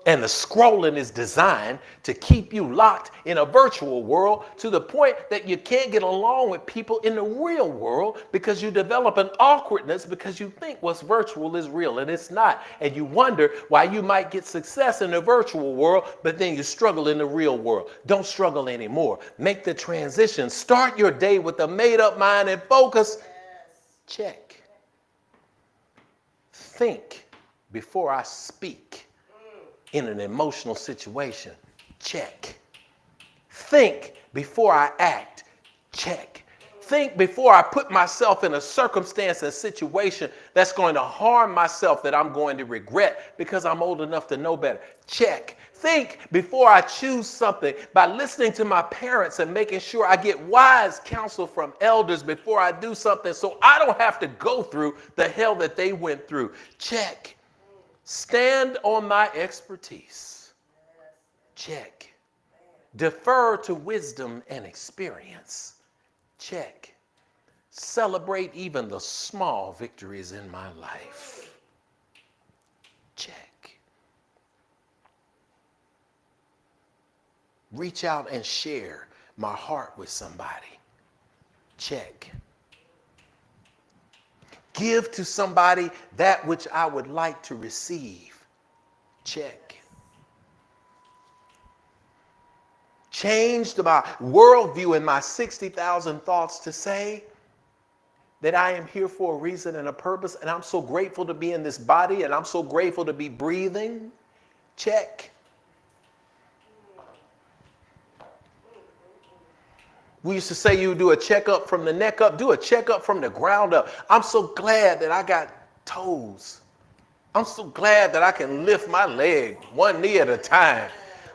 And the scrolling is designed to keep you locked in a virtual world to the point that you can't get along with people in the real world because you develop an awkwardness because you think what's virtual is real and it's not. And you wonder why you might get success in the virtual world, but then you struggle in the real world. Don't struggle anymore. Make the transition. Start your day with a made-up mind and focus. Check. Think before I speak. In an emotional situation, check. Think before I act, check. Think before I put myself in a circumstance and situation that's going to harm myself that I'm going to regret because I'm old enough to know better, check. Think before I choose something by listening to my parents and making sure I get wise counsel from elders before I do something so I don't have to go through the hell that they went through, check. Stand on my expertise. Check. Defer to wisdom and experience. Check. Celebrate even the small victories in my life. Check. Reach out and share my heart with somebody. Check. Give to somebody that which I would like to receive. Check. Changed my worldview and my 60,000 thoughts to say that I am here for a reason and a purpose, and I'm so grateful to be in this body, and I'm so grateful to be breathing. Check. We used to say you do a checkup from the neck up, do a checkup from the ground up. I'm so glad that I got toes. I'm so glad that I can lift my leg one knee at a time.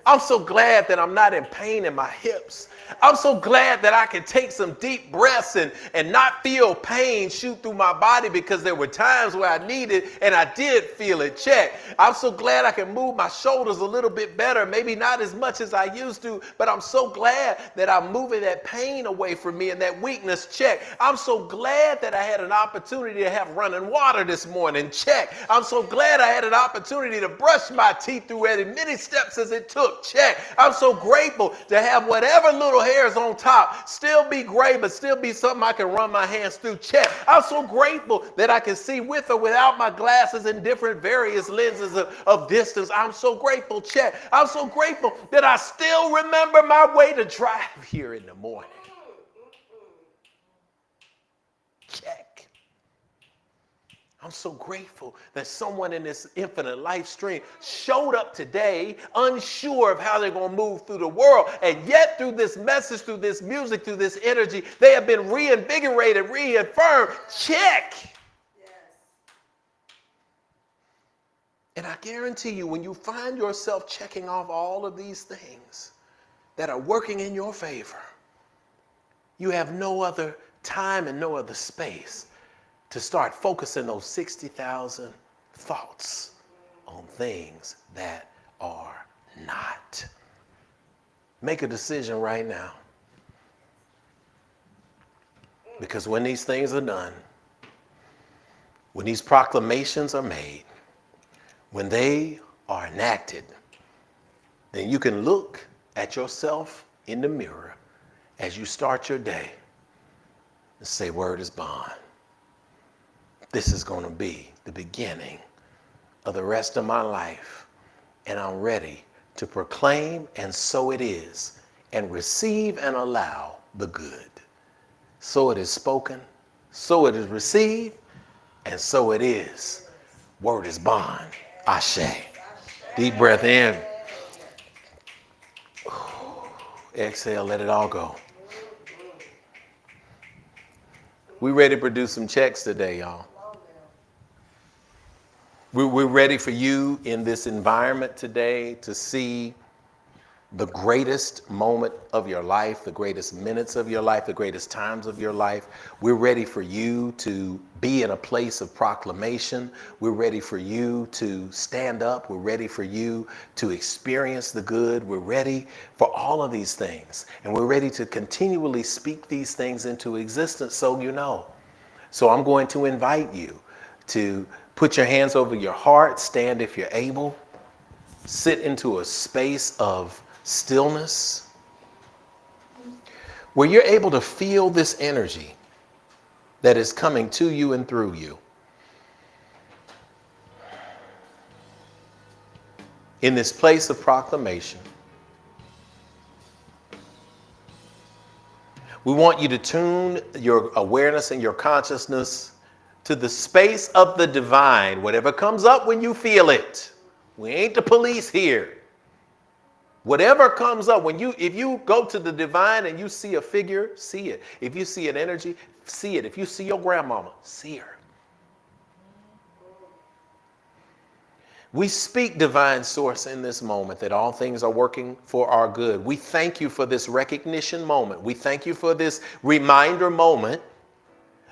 I'm so glad that I'm not in pain in my hips. I'm so glad that I can take some deep breaths and not feel pain shoot through my body because there were times where I needed and I did feel it. Check. I'm so glad I can move my shoulders a little bit better, maybe not as much as I used to, but I'm so glad that I'm moving that pain away from me and that weakness. Check. I'm so glad that I had an opportunity to have running water this morning. Check. I'm so glad I had an opportunity to brush my teeth through as many steps as it took. Check. I'm so grateful to have whatever little hairs on top still be gray, but still be something I can run my hands through. Check. I'm so grateful that I can see with or without my glasses in different various lenses of distance. I'm so grateful. Check. I'm so grateful that I still remember my way to drive here in the morning. Check. I'm so grateful that someone in this infinite life stream showed up today unsure of how they're going to move through the world. And yet through this message, through this music, through this energy, they have been reinvigorated, reaffirmed. Check. Yes. And I guarantee you, when you find yourself checking off all of these things that are working in your favor, you have no other time and no other space to start focusing those 60,000 thoughts on things that are not. Make a decision right now. Because when these things are done, when these proclamations are made, when they are enacted, then you can look at yourself in the mirror as you start your day and say, word is bond. This is going to be the beginning of the rest of my life, and I'm ready to proclaim, and so it is, and receive and allow the good. So it is spoken, so it is received, and so it is. Word is bond. Ashe. Deep breath in. Exhale, let it all go. We ready to produce some checks today, y'all. We're ready for you in this environment today to see the greatest moment of your life, the greatest minutes of your life, the greatest times of your life. We're ready for you to be in a place of proclamation. We're ready for you to stand up. We're ready for you to experience the good. We're ready for all of these things. And we're ready to continually speak these things into existence, so you know. So I'm going to invite you to put your hands over your heart, stand if you're able, sit into a space of stillness where you're able to feel this energy that is coming to you and through you. In this place of proclamation, we want you to tune your awareness and your consciousness to the space of the divine, whatever comes up when you feel it. We ain't the police here. Whatever comes up, if you go to the divine and you see a figure, see it. If you see an energy, see it. If you see your grandmama, see her. We speak divine source in this moment that all things are working for our good. We thank you for this recognition moment. We thank you for this reminder moment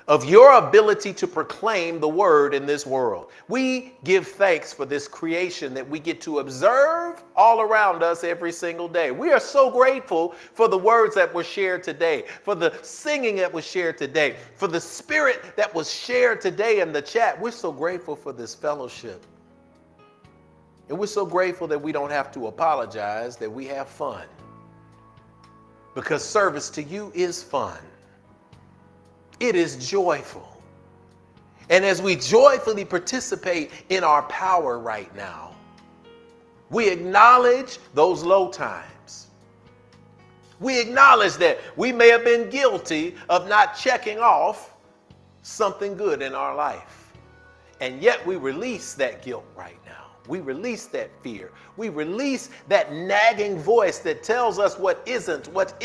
of your ability to proclaim the word in this world. We give thanks for this creation that we get to observe all around us every single day. We are so grateful for the words that were shared today, for the singing that was shared today, for the spirit that was shared today in the chat. We're so grateful for this fellowship. And we're so grateful that we don't have to apologize, that we have fun. Because service to you is fun. It is joyful. And as we joyfully participate in our power right now, we acknowledge those low times. We acknowledge that we may have been guilty of not checking off something good in our life. And yet we release that guilt right now. We release that fear. We release that nagging voice that tells us what isn't, what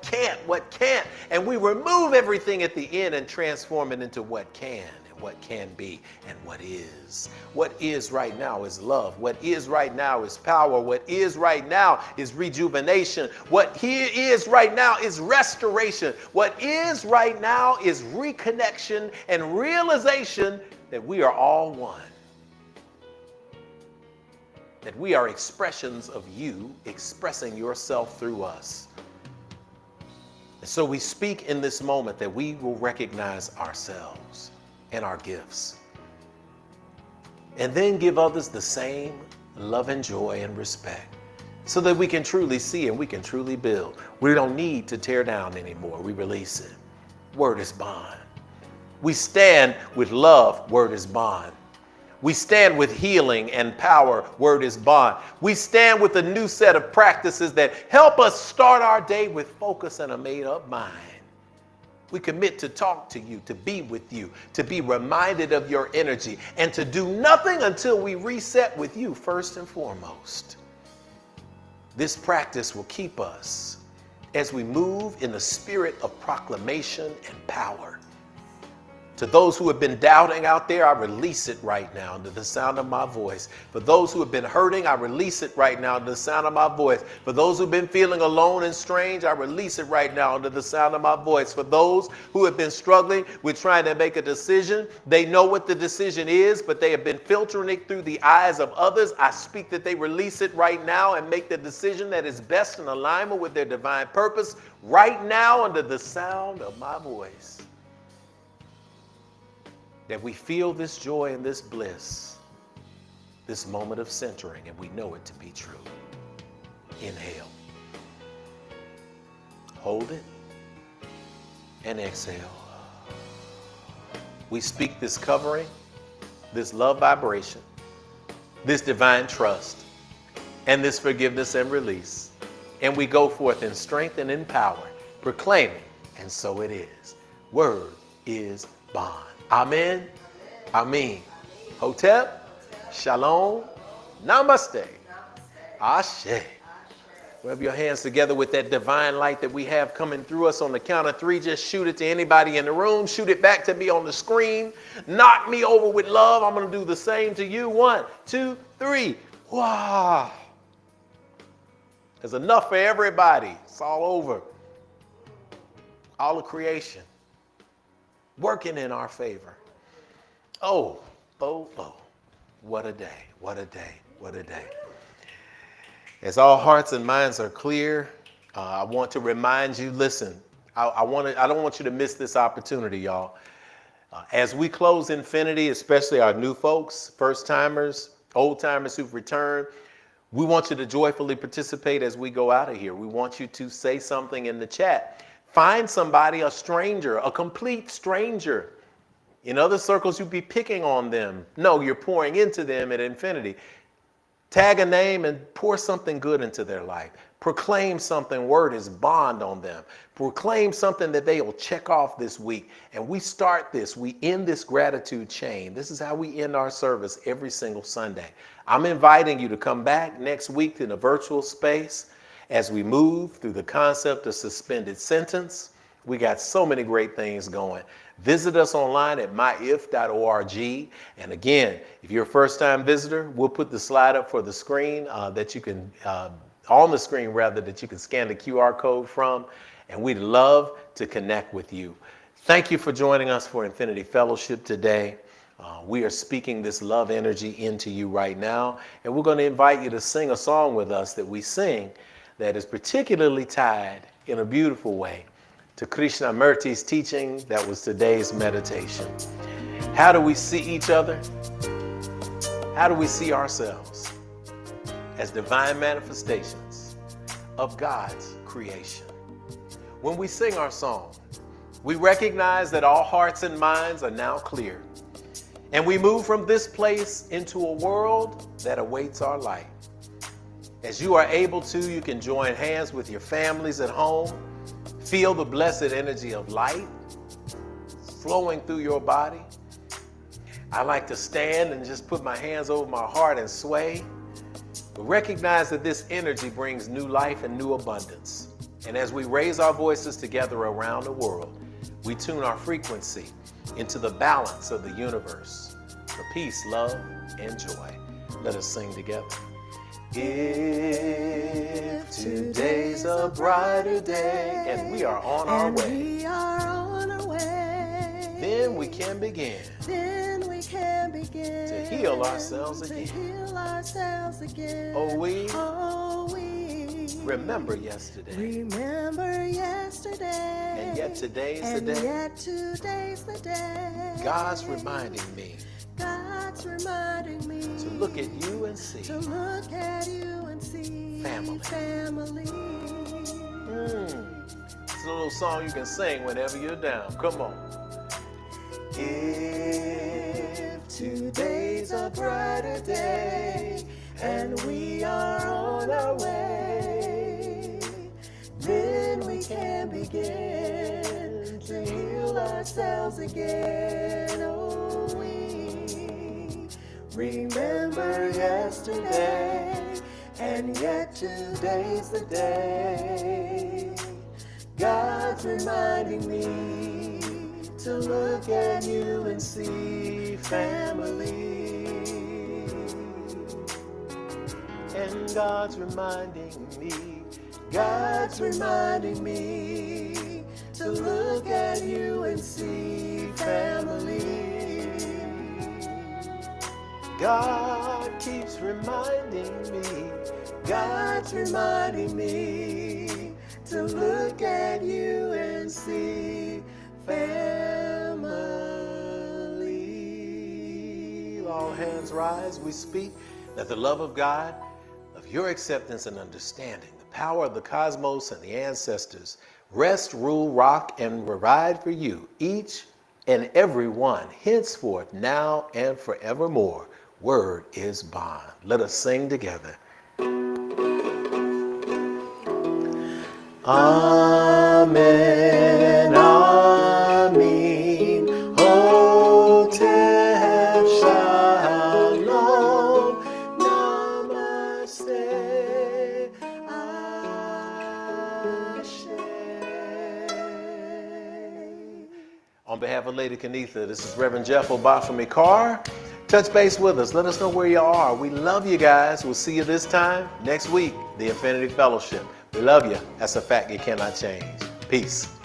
can't. And we remove everything at the end and transform it into what can and what can be and what is. What is right now is love. What is right now is power. What is right now is rejuvenation. What is right now is restoration. What is right now is reconnection and realization that we are all one. That we are expressions of you expressing yourself through us. And so we speak in this moment that we will recognize ourselves and our gifts. And then give others the same love and joy and respect so that we can truly see and we can truly build. We don't need to tear down anymore. We release it. Word is bond. We stand with love. Word is bond. We stand with healing and power. Word is bond. We stand with a new set of practices that help us start our day with focus and a made-up mind. We commit to talk to you, to be with you, to be reminded of your energy, and to do nothing until we reset with you first and foremost. This practice will keep us as we move in the spirit of proclamation and power. To those who have been doubting out there, I release it right now under the sound of my voice. For those who have been hurting, I release it right now under the sound of my voice. For those who have been feeling alone and strange, I release it right now under the sound of my voice. For those who have been struggling with trying to make a decision, they know what the decision is, but they have been filtering it through the eyes of others. I speak that they release it right now and make the decision that is best in alignment with their divine purpose right now under the sound of my voice. that we feel this joy and this bliss, this moment of centering, and we know it to be true. Inhale. Hold it. And exhale. We speak this covering, this love vibration, this divine trust, and this forgiveness and release. And we go forth in strength and in power, proclaiming, and so it is. Word is bond. Amen. Amen. Hotep. Shalom. Namaste. Ashe. Rub your hands together with that divine light that we have coming through us. On the count of 3, just shoot it to anybody in the room. Shoot it back to me on the screen. Knock me over with love. I'm going to do the same to you. 1, 2, 3. Wow. There's enough for everybody. It's all over. All of creation working in our favor. Oh. What a day. What a day. What a day. As all hearts and minds are clear, I want to remind you, listen, I don't want you to miss this opportunity, y'all. As we close Infinity, especially our new folks, first timers, old timers who've returned, we want you to joyfully participate as we go out of here. We want you to say something in the chat. Find somebody, a stranger, a complete stranger. In other circles, you'd be picking on them. No, you're pouring into them at Infinity. Tag a name and pour something good into their life. Proclaim something, word is bond on them. Proclaim something that they'll check off this week. And we start this, we end this gratitude chain. This is how we end our service every single Sunday. I'm inviting you to come back next week in a virtual space as we move through the concept of suspended sentence. We got so many great things going. Visit us online at myif.org. And again, if you're a first-time visitor, we'll put the slide up for the screen that you can, on the screen rather, that you can scan the QR code from. And we'd love to connect with you. Thank you for joining us for Infinity Fellowship today. We are speaking this love energy into you right now. And we're going to invite you to sing a song with us that we sing that is particularly tied in a beautiful way to Krishnamurti's teaching that was today's meditation. How do we see each other? How do we see ourselves? As divine manifestations of God's creation. When we sing our song, we recognize that all hearts and minds are now clear. And we move from this place into a world that awaits our light. As you are able to, you can join hands with your families at home. Feel the blessed energy of light flowing through your body. I like to stand and just put my hands over my heart and sway. But recognize that this energy brings new life and new abundance. And as we raise our voices together around the world, we tune our frequency into the balance of the universe for peace, love, and joy. Let us sing together. If today's a brighter day and we are on our way, then we can begin to heal ourselves again. Oh, we remember yesterday. And yet today's the day. God's reminding me to look at you and see family. It's a little song you can sing whenever you're down. Come on. If today's a brighter day and we are on our way, then we can begin to heal ourselves again. Oh, we remember yesterday, and yet today's the day. God's reminding me to look at you and see family. And God's reminding me to look at you and see family. God keeps reminding me, God's reminding me to look at you and see family. all hands rise, we speak that the love of God, of your acceptance and understanding, the power of the cosmos and the ancestors, rest, rule, rock, and provide for you, each and every one, henceforth, now and forevermore. Word is bond. Let us sing together. Amen, amen, Hotep Shalom, Namaste, Ashe. On behalf of Lady Kenitha, this is Reverend Jeff Obafemi Carr. Touch base with us. Let us know where you are. We love you guys. We'll see you this time next week, the Infinity Fellowship. We love you. That's a fact you cannot change. Peace.